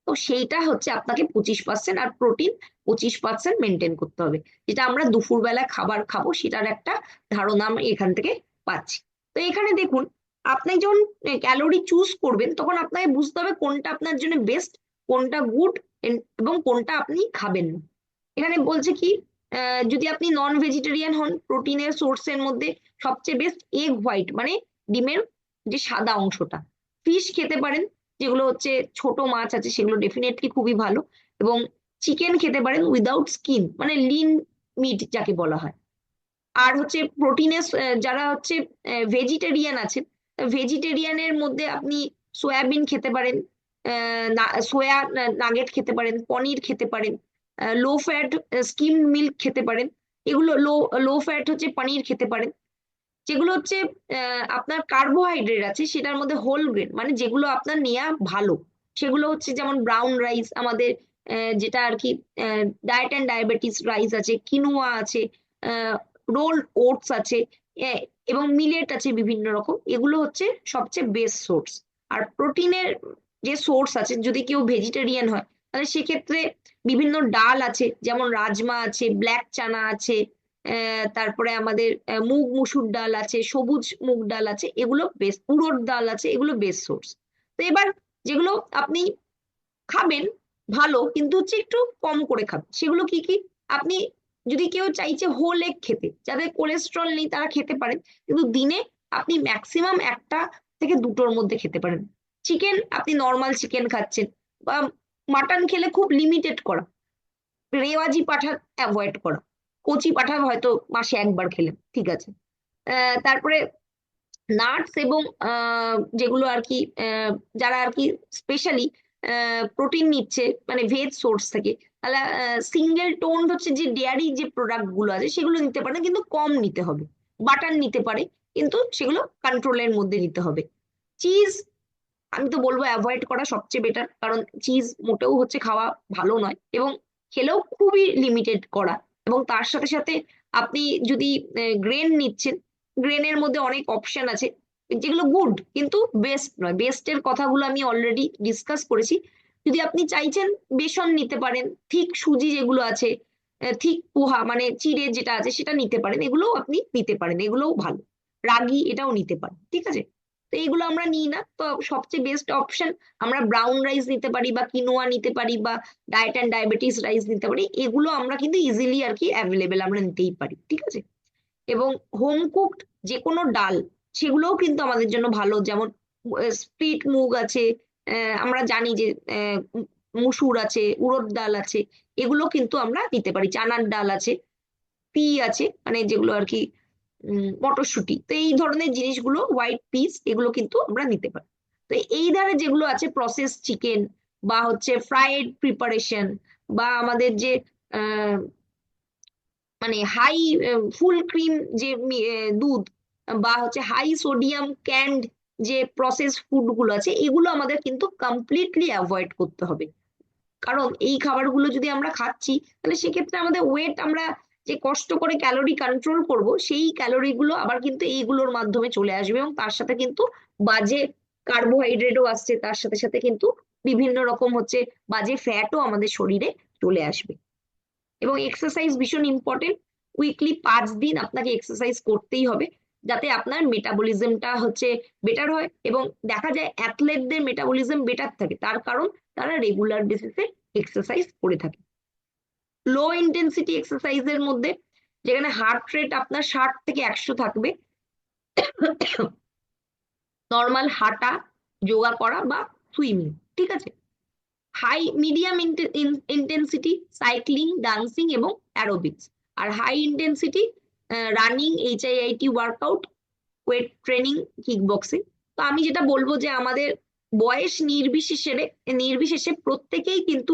Speaker 1: তো সেইটা হচ্ছে আপনাকে 25%, আর প্রোটিন 25% মেনটেন করতে হবে। যেটা আমরা দুপুরবেলা খাবার খাবো সেটার একটা ধারণা আমি এখান থেকে পাচ্ছি। তো এখানে দেখুন, আপনি যখন ক্যালোরি চুজ করবেন তখন আপনাকে বুঝতে হবে কোনটা আপনার জন্য বেস্ট, কোনটা গুড, এবং কোনটা আপনি খাবেন না। এখানে বলছে কি, যদি আপনি নন ভেজিটেরিয়ান হন, প্রোটিনের সোর্সের মধ্যে সবচেয়ে বেস্ট এগ হোয়াইট, মানে ডিমের যে সাদা অংশটা। ফিশ খেতে পারেন, যেগুলো হচ্ছে ছোট মাছ আছে সেগুলো ডেফিনেটলি খুবই ভালো। এবং চিকেন খেতে পারেন উইদাউট স্কিন, মানে লিন মিট যাকে বলা হয়। আর হচ্ছে প্রোটিনের, যারা হচ্ছে ভেজিটেরিয়ান আছেন, ভেজিটেরিয়ানের মধ্যে আপনি সয়াবিন খেতে পারেন, সোয়া নাগেট খেতে পারেন, পনির খেতে পারেন, লো ফ্যাট স্কিম মিল্ক খেতে পারেন। এগুলো লো লো ফ্যাট হচ্ছে পনির খেতে পারেন। যেগুলো হচ্ছে আপনার কার্বোহাইড্রেট আছে সেটার মধ্যে হোল গ্রেন, মানে যেগুলো আপনার নেওয়া ভালো, সেগুলো হচ্ছে যেমন ব্রাউন রাইস আমাদের, যেটা আর কি ডায়েট অ্যান্ড ডায়াবেটিস রাইস আছে, কিনোয়া আছে, রোল্ড ওটস আছে, আহ, এবং মিলেট আছে বিভিন্ন রকম। এগুলো হচ্ছে সবচেয়ে বেস্ট সোর্স। আর প্রোটিনের যে সোর্স আছে, যদি কেউ ভেজিটেরিয়ান হয় তাহলে সেক্ষেত্রে বিভিন্ন ডাল আছে, যেমন রাজমা আছে, ব্ল্যাক চানা আছে, তারপরে আমাদের মুগ মুসুর ডাল আছে, সবুজ মুগ ডাল আছে, এগুলো বেশ, উড়দ ডাল আছে, এগুলো বেশ সোর্স। তো এবার যেগুলো আপনি খাবেন ভালো, কিন্তু হচ্ছে একটু কম করে খাবেন, সেগুলো কি কি? আপনি যদি কেউ চাইছে হোল এগ খেতে, যাদের কোলেস্ট্রল নেই তারা খেতে পারেন, কিন্তু দিনে আপনি ম্যাক্সিমাম একটা থেকে দুটোর মধ্যে খেতে পারেন। চিকেন, আপনি নর্মাল চিকেন খাচ্ছেন, বা মাটন খেলে খুব লিমিটেড করা, রেওয়াজি পাঠা অ্যাভয়েড করা, কচি পাঠা হয়তো মাসে একবার খেলেন, ঠিক আছে। তারপরে নাটস এবং যেগুলো আর কি, যারা আর কি স্পেশালি প্রোটিন নিচ্ছে মানে ভেজ সোর্স থেকে, তাহলে সিঙ্গেল টোন হচ্ছে যে ডেয়ারি যে প্রোডাক্ট গুলো আছে সেগুলো নিতে পারে, কিন্তু কম নিতে হবে। বাটার নিতে পারে, কিন্তু সেগুলো কন্ট্রোলের মধ্যে নিতে হবে। চিজ আমি তো বলবো অ্যাভয়েড করা সবচেয়ে বেটার, কারণ চিজ মোটেও হচ্ছে খাওয়া ভালো নয়, এবং খেলেও খুবই লিমিটেড করা। এবং তার সাথে সাথে আপনি যদি গ্রেন নিচ্ছেন, গ্রেনের মধ্যে অনেক অপশন আছে যেগুলো গুড, কিন্তু বেস্ট নয়। বেস্টের কথাগুলো আমি অলরেডি ডিসকাস করেছি। যদি আপনি চাইছেন বেসন নিতে পারেন, ঠিক সুজি যেগুলো আছে, ঠিক পোহা মানে চিড়ে যেটা আছে সেটা নিতে পারেন, এগুলোও আপনি নিতে পারেন, এগুলোও ভালো। রাগি এটাও নিতে পারেন, ঠিক আছে। তো এইগুলো আমরা নিই না, তো সবচেয়ে বেস্ট অপশন আমরা ব্রাউন রাইস নিতে পারি, বা কিনোয়া নিতে পারি, বা ডায়েট অ্যান্ড ডায়াবেটিস রাইস নিতে পারি। এগুলো আমরা কিন্তু ইজিলি আর কি অ্যাভেলেবেল আমরা নিতেই পারি, ঠিক আছে। এবং হোম কুকড যে কোনো ডাল, সেগুলোও কিন্তু আমাদের জন্য ভালো, যেমন স্প্লিট মুগ আছে, আমরা জানি যে মুসুর আছে, উড়দ ডাল আছে, এগুলো কিন্তু আমরা নিতে পারি। চানার ডাল আছে, পি আছে, মানে যেগুলো আর কি মটরশুঁটি, তো এই ধরনের জিনিসগুলো, হোয়াইট পিস, এগুলো কিন্তু আমরা নিতে পারি। তো এই ধারে যেগুলো আছে প্রসেস চিকেন, বা হচ্ছে ফ্রাইড প্রিপারেশন, বা আমাদের যে আহ, মানে হাই ফুল ক্রিম যে দুধ, বা হচ্ছে হাই সোডিয়াম ক্যান্ড যে প্রসেস ফুড গুলো আছে, এগুলো আমাদের কিন্তু কমপ্লিটলি অ্যাভয়েড করতে হবে। কারণ এই খাবারগুলো যদি আমরা খাচ্ছি, তাহলে সেক্ষেত্রে আমাদের ওয়েট, আমরা যে কষ্ট করে ক্যালোরি কন্ট্রোল করব, সেই ক্যালোরি গুলো আবার কিন্তু এইগুলোর মাধ্যমে চলে আসবে, এবং তার সাথে কিন্তু বাজে কার্বোহাইড্রেটও আসছে, তার সাথে সাথে কিন্তু বিভিন্ন রকম হচ্ছে বাজে ফ্যাটও আমাদের শরীরে চলে আসবে। এবং এক্সারসাইজ ভীষণ ইম্পর্টেন্ট। উইকলি 5 দিন আপনাকে এক্সারসাইজ করতেই হবে, যাতে আপনার মেটাবলিজমটা হচ্ছে বেটার হয়। এবং দেখা যায় অ্যাথলেটদের মেটাবলিজম বেটার থাকে, তার কারণ তারা রেগুলার বেসিসে এক্সারসাইজ করে থাকে। লো ইন্টেন্সিটি এক্সারসাইজের মধ্যে, যেখানে হার্ট রেট আপনার 60 থেকে 100 থাকবে, নর্মাল হাঁটা, যোগা করা, বা সুইমিং, ঠিক আছে। High medium intensity cycling, dancing এবং অ্যারোবিক্স। আর high intensity running, HIIT workout, weight training, kick boxing. তো আমি যেটা বলবো যে আমাদের বয়স নির্বিশেষে নির্বিশেষে প্রত্যেকেই কিন্তু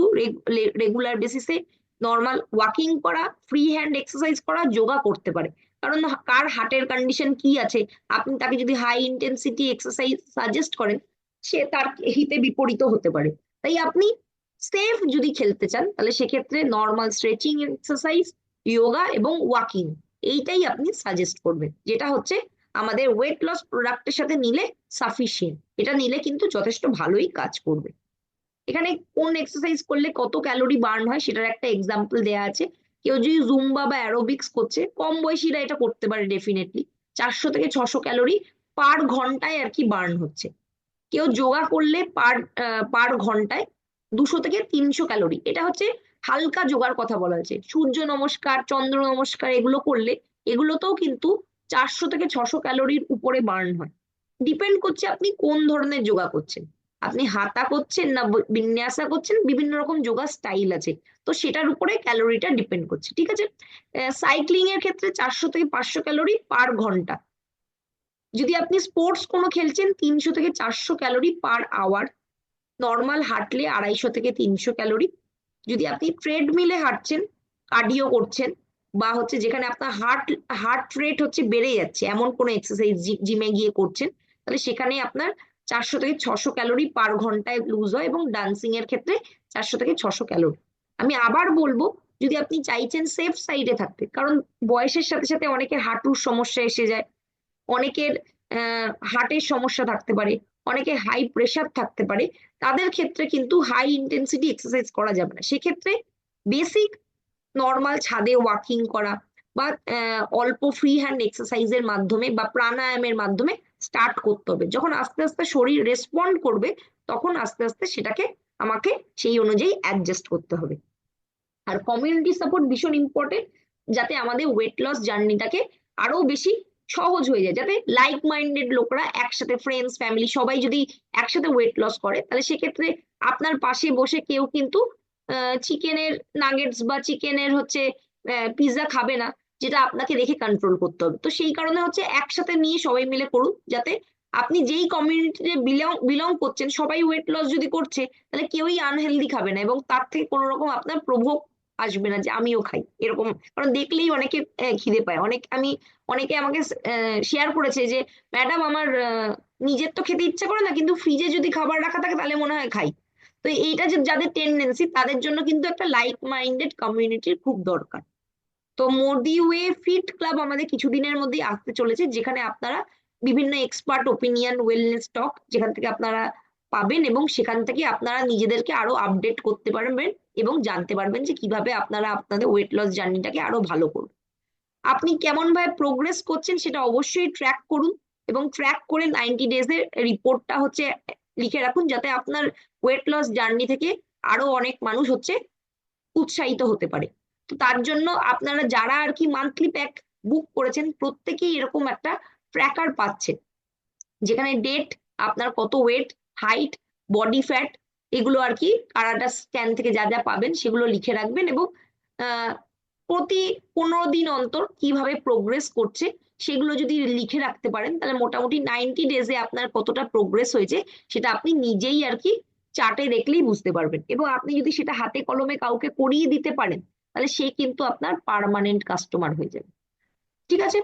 Speaker 1: রেগুলার বেসিসে নর্মাল ওয়াকিং করা, ফ্রি হ্যান্ড এক্সারসাইজ করা, যোগা করতে পারে। কারণ কার হার্টের কন্ডিশন কি আছে, আপনি তাকে যদি হাই ইন্টেন্সিটি এক্সারসাইজ সাজেস্ট করেন, সে তার হিতে বিপরীত হতে পারে। তাই আপনি সেফ যদি খেলতে চান, তাহলে সেক্ষেত্রে নর্মাল স্ট্রেচিং এক্সারসাইজ, যোগা এবং ওয়াকিং, এইটাই আপনি সাজেস্ট করবেন, যেটা হচ্ছে আমাদের ওয়েট লস প্রোডাক্টের সাথে নিলে সাফিসিয়েন্ট। এটা নিলে কিন্তু যথেষ্ট ভালোই কাজ করবে। এখানে কোন এক্সারসাইজ করলে কত ক্যালোরি বার্ন হয় সেটার একটা এক্সাম্পল দেওয়া আছে। কেউ যদি জুম্বা বা অ্যারোবিক্স করছে, কম বয়সীরা এটা করতে পারে ডেফিনেটলি, 400 থেকে 600 ক্যালোরি পার ঘন্টায় আর কি বার্ন হচ্ছে। কেউ যোগা করলে পার ঘন্টায় 200 থেকে 300 ক্যালোরি। এটা হচ্ছে হালকা যোগার কথা বলা হয়েছে। সূর্য নমস্কার, চন্দ্র নমস্কার এগুলো করলে এগুলোতেও কিন্তু 400 থেকে 600 ক্যালোরির উপরে বার্ন হয়। ডিপেন্ড করছে আপনি কোন ধরনের যোগা করছেন, আপনি হাতা করছেন না বিন্যাসা করছেন, বিভিন্ন রকম যোগা স্টাইল আছে, তো সেটার উপরে ক্যালোরিটা ডিপেন্ড করছে। ঠিক আছে, সাইক্লিং এর ক্ষেত্রে 400 থেকে 500 ক্যালোরি পার ঘন্টা। যদি আপনি স্পোর্টস কোনো খেলছেন, 300 থেকে 400 ক্যালোরি পার আওয়ার। নর্মাল হাঁটলে 250 থেকে 300 ক্যালোরি। যদি আপনি ট্রেডমিলে হাঁটছেন, কার্ডিও করছেন, বা হচ্ছে যেখানে আপনার হার্ট রেট হচ্ছে বেড়ে যাচ্ছে এমন কোনো এক্সারসাইজ জিমে গিয়ে করছেন, তাহলে সেখানে আপনার 400 থেকে 600 ক্যালোরি পার ঘন্টায় লুজ হয়, এবং ডান্সিং এর ক্ষেত্রে 400 থেকে 600 ক্যালোরি। আমি আবার বলবো, যদি আপনি চাইছেন সেফ সাইডে থাকতে, কারণ বয়সের সাথে সাথে অনেকের হাঁটুর সমস্যা এসে যায়, অনেকের হার্টের সমস্যা থাকতে পারে, অনেকে হাই প্রেশার থাকতে পারে, তাদের ক্ষেত্রে কিন্তু হাই ইন্টেন্সিটি এক্সারসাইজ করা যাবে না। সেক্ষেত্রে বেসিক নর্মাল ছাদে ওয়াকিং করা, বা অল্প ফ্রি হ্যান্ড এক্সারসাইজের মাধ্যমে বা প্রাণায়ামের মাধ্যমে স্টার্ট করতে হবে। যখন আস্তে আস্তে শরীর রেসপন্ড করবে, তখন আস্তে আস্তে সেটাকে আমাকে সেই অনুযায়ী অ্যাডজাস্ট করতে হবে। আর কমিউনিটি সাপোর্ট ভীষণ ইম্পর্টেন্ট, যাতে আমাদের ওয়েট লস জার্নিটাকে আরো বেশি সহজ হয়ে যায়, যাতে লাইক মাইন্ডেড লোকরা একসাথে, ফ্রেন্ডস ফ্যামিলি সবাই যদি একসাথে ওয়েট লস করে, তাহলে সেক্ষেত্রে আপনার পাশে বসে কেউ কিন্তু চিকেনের নাগেটস বা চিকেনের হচ্ছে পিৎজা খাবে না, যেটা আপনাকে দেখে কন্ট্রোল করতে হবে। তো সেই কারণে হচ্ছে একসাথে নিয়ে সবাই মিলে করুন, যাতে আপনি যেই কমিউনিটিতে বিলং করছেন, সবাই ওয়েট লস যদি করছে, তাহলে কেউই আনহেলদি খাবে না, এবং তার থেকে কোনো রকম আপনার প্রভাব আসবে না যে আমিও খাই এরকম। কারণ দেখলেই অনেকে খিদে পায়। অনেকে আমাকে শেয়ার করেছে যে ম্যাডাম আমার নিজের তো খেতে ইচ্ছা করে না, কিন্তু ফ্রিজে যদি খাবার রাখা থাকে তাহলে মনে হয় খাই। তো এইটা যে যাদের টেন্ডেন্সি, তাদের জন্য কিন্তু একটা লাইক মাইন্ডেড কমিউনিটির খুব দরকার। তো মোদি ওয়ে ফিট ক্লাব আমাদের কিছুদিনের মধ্যেই আসতে চলেছে, যেখানে আপনারা বিভিন্ন এক্সপার্ট ওপিনিয়ন, ওয়েলনেস টক, যেখান থেকে আপনারা পাবেন, এবং সেখান থেকে আপনারা নিজেদেরকে আরো আপডেট করতে পারবেন এবং জানতে পারবেন যে কিভাবে আপনারা আপনাদের ওয়েট লস জার্নিটাকে আরো ভালো করবেন। আপনি কেমন ভাবে প্রোগ্রেস করছেন সেটা অবশ্যই ট্র্যাক করুন, এবং ট্র্যাক করে 90 ডেজ এর রিপোর্টটা হচ্ছে লিখে রাখুন, যাতে আপনার ওয়েট লস জার্নি থেকে আরো অনেক মানুষ হচ্ছে উৎসাহিত হতে পারে। তো তার জন্য আপনারা যারা আর কি মান্থলি প্যাক বুক করেছেন, প্রত্যেকেই এরকম একটা ট্র্যাকার পাচ্ছেন, যেখানে ডেট, আপনার কত ওয়েট, হাইট, বডি ফ্যাট, এগুলো আর কি কারাটা স্ক্যান থেকে যা যা পাবেন সেগুলো লিখে রাখবেন, এবং প্রতি 15 দিন অন্তর কিভাবে প্রোগ্রেস করছে সেগুলো যদি লিখে রাখতে পারেন, তাহলে মোটামুটি 90 ডেজে আপনার কতটা প্রোগ্রেস হয়েছে সেটা আপনি নিজেই আর কি চার্টে দেখলেই বুঝতে পারবেন। এবং আপনি যদি সেটা হাতে কলমে কাউকে করিয়ে দিতে পারেন, তাহলে সে কিন্তু আপনার পার্মানেন্ট কাস্টমার হয়ে যাবে। ঠিক আছে,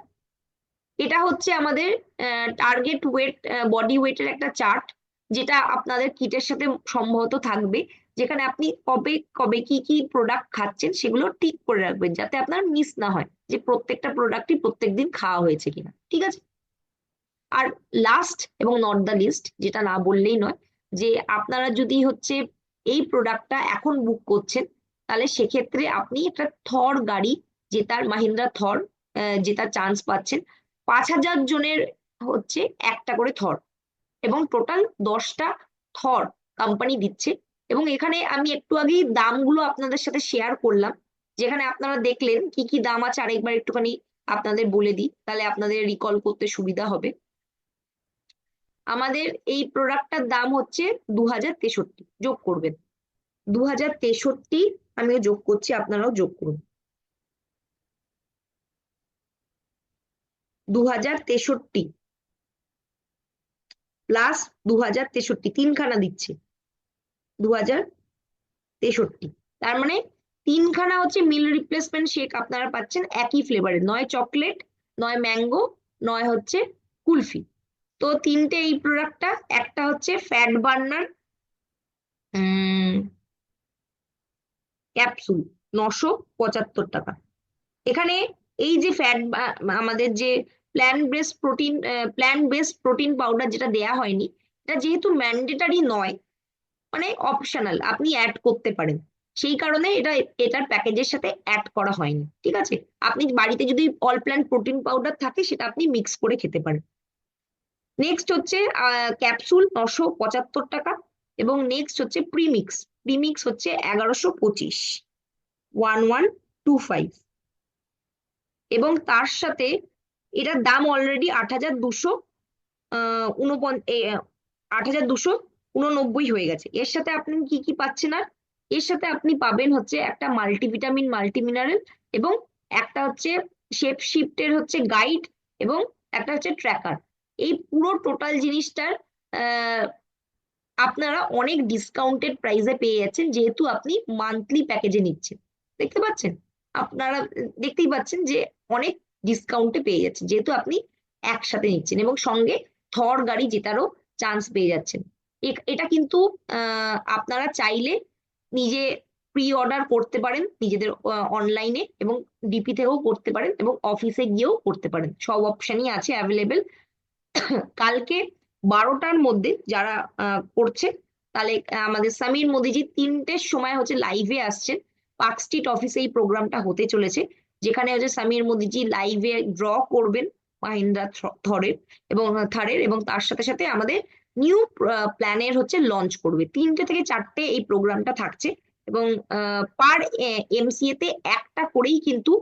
Speaker 1: এটা হচ্ছে আমাদের টার্গেট ওয়েট, বডি ওয়েটের একটা চার্ট, যেটা আপনাদের কিটের সাথে সম্ভবত থাকবে, যেখানে আপনি কবে কবে কি কি প্রোডাক্ট খাচ্ছেন সেগুলো ঠিক করে রাখবেন, যাতে আপনার মিস না হয় যে প্রত্যেকটা প্রোডাক্টই প্রত্যেকদিন খাওয়া হয়েছে কিনা। ঠিক আছে, আর লাস্ট এবং নট দ্য লিস্ট, যেটা না বললেই নয়, যে আপনারা যদি হচ্ছে এই প্রোডাক্টটা এখন বুক করছেন, তাহলে সেক্ষেত্রে আপনি একটা থর গাড়ি, জেতার মাহিন্দ্রা থর জেতার চান্স পাচ্ছেন। 5000 জনের হচ্ছে একটা করে থর, এবং টোটাল 10টা থর কোম্পানি দিচ্ছে। এবং এখানে আমি একটু আগেই দামগুলো আপনাদের সাথে শেয়ার করলাম, যেখানে আপনারা দেখলেন কি কি দাম আছে, আরেকবার একটুখানি আপনাদের বলে দিই, তাহলে আপনাদের রিকল করতে সুবিধা হবে। আমাদের এই প্রোডাক্টটার দাম হচ্ছে 2063, যোগ করবেন 2063, আমিও যোগ করছি, আপনারাও যোগ করুন। 2063 প্লাস 2063, তিনখানা দিচ্ছে 2063, তার মানে তিনখানা হচ্ছে মিল রিপ্লেসমেন্ট শেক আপনারা পাচ্ছেন একই ফ্লেভারে, নয় চকলেট, নয় ম্যাঙ্গো, নয় হচ্ছে কুলফি। তো তিনটে এই প্রোডাক্টটা, একটা হচ্ছে ফ্যাট বার্নার ক্যাপসুল, 975 টাকা। এখানে এই যে আমাদের যে প্ল্যান্ট বেসড প্রোটিন পাউডার যেটা দেয়া হয়নি, এটা যেহেতু ম্যান্ডেটারি নয়, মানে অপশনাল, আপনি অ্যাড করতে পারেন, সেই কারণে এটার প্যাকেজের সাথে অ্যাড করা হয়নি, ঠিক আছে? আপনি বাড়িতে যদি অল প্ল্যান্ট প্রোটিন পাউডার থাকে সেটা আপনি মিক্স করে খেতে পারেন। নেক্সট হচ্ছে ক্যাপসুল, 975 টাকা। এবং নেক্সট হচ্ছে প্রিমিক্স। প্রিমিক্স হচ্ছে 1125, 1125। এবং তার সাথে এটার দাম অলরেডি 8,289 হয়ে গেছে। এর সাথে আপনি কি কি পাচ্ছেন? আর এর সাথে আপনি পাবেন হচ্ছে একটা মাল্টিভিটামিন, মাল্টিমিনারেল, এবং একটা হচ্ছে শেপ শিফটের হচ্ছে গাইড, এবং একটা হচ্ছে ট্র্যাকার। এই পুরো টোটাল জিনিসটার আহ আপনারা অনেক ডিসকাউন্টেড প্রাইসে পেয়ে যাচ্ছেন, যেহেতু আপনি মান্থলি প্যাকেজে নিচ্ছেন। দেখতে পাচ্ছেন? আপনারা দেখতেই পাচ্ছেন যে অনেক ডিসকাউন্টে পেয়ে যাচ্ছেন, যেহেতু আপনি একসাথে নিচ্ছেন, এবং সঙ্গে থর গাড়ি জেতারও চান্স পেয়ে যাচ্ছেন। এটা কিন্তু আপনারা চাইলে নিজে প্রি অর্ডার করতে পারেন নিজেদের অনলাইনে, এবং ডিপি থেকেও করতে পারেন, এবং অফিসে গিয়েও করতে পারেন। সব অপশনই আছে অ্যাভেলেবেল। কালকে 12টার মধ্যে যারা করছে, তাহলে আমাদের সমীর মোদিজি 3টের সময় হচ্ছে লাইভে আসছেন। পার্ক স্ট্রিট অফিসে এই প্রোগ্রামটা হতে চলেছে, যেখানে হচ্ছে সমীর মোদিজি লাইভে ড্র করবেন মাহিন্দ্রা থারের, এবং তার সাথে সাথে আমাদের নিউ প্ল্যানের হচ্ছে লঞ্চ করবে। 3টে থেকে 4টে এই প্রোগ্রামটা থাকছে, এবং পার এমসিএ তে একটা করেই কিন্তু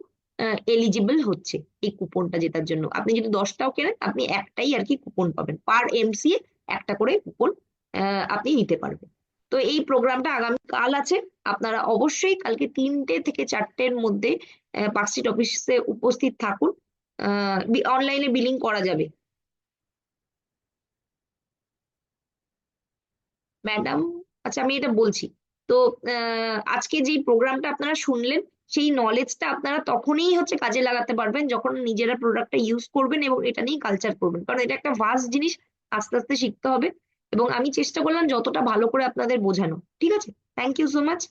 Speaker 1: এলিজিবল হচ্ছে এই কুপনটা জেতার জন্য। আপনি যদি 10টাও কেনেন, আপনি একটাই আর কি কুপন পাবেন, পার এমসিএ একটা করে কুপন আপনি নিতে পারবেন। তো এই প্রোগ্রামটা আগামী কাল আছে। আপনারা অবশ্যই কালকে 3টে থেকে 4টের মধ্যে পার্কস্ট্রিট অফিসে উপস্থিত থাকুন। অনলাইনে বিলিং করা যাবে। ম্যাডাম, আচ্ছা আমি এটা বলছি। তো আজকে যে প্রোগ্রামটা আপনারা শুনলেন, সেই নলেজটা আপনারা তখনই হচ্ছে কাজে লাগাতে পারবেন যখন নিজেরা প্রোডাক্টটা ইউজ করবেন এবং এটা নিয়ে কালচার করবেন, কারণ এটা একটা ভাস্ট জিনিস, আস্তে আস্তে শিখতে হবে। এবং আমি চেষ্টা করলাম যতটা ভালো করে আপনাদের বোঝানো। ঠিক আছে? Thank you so much.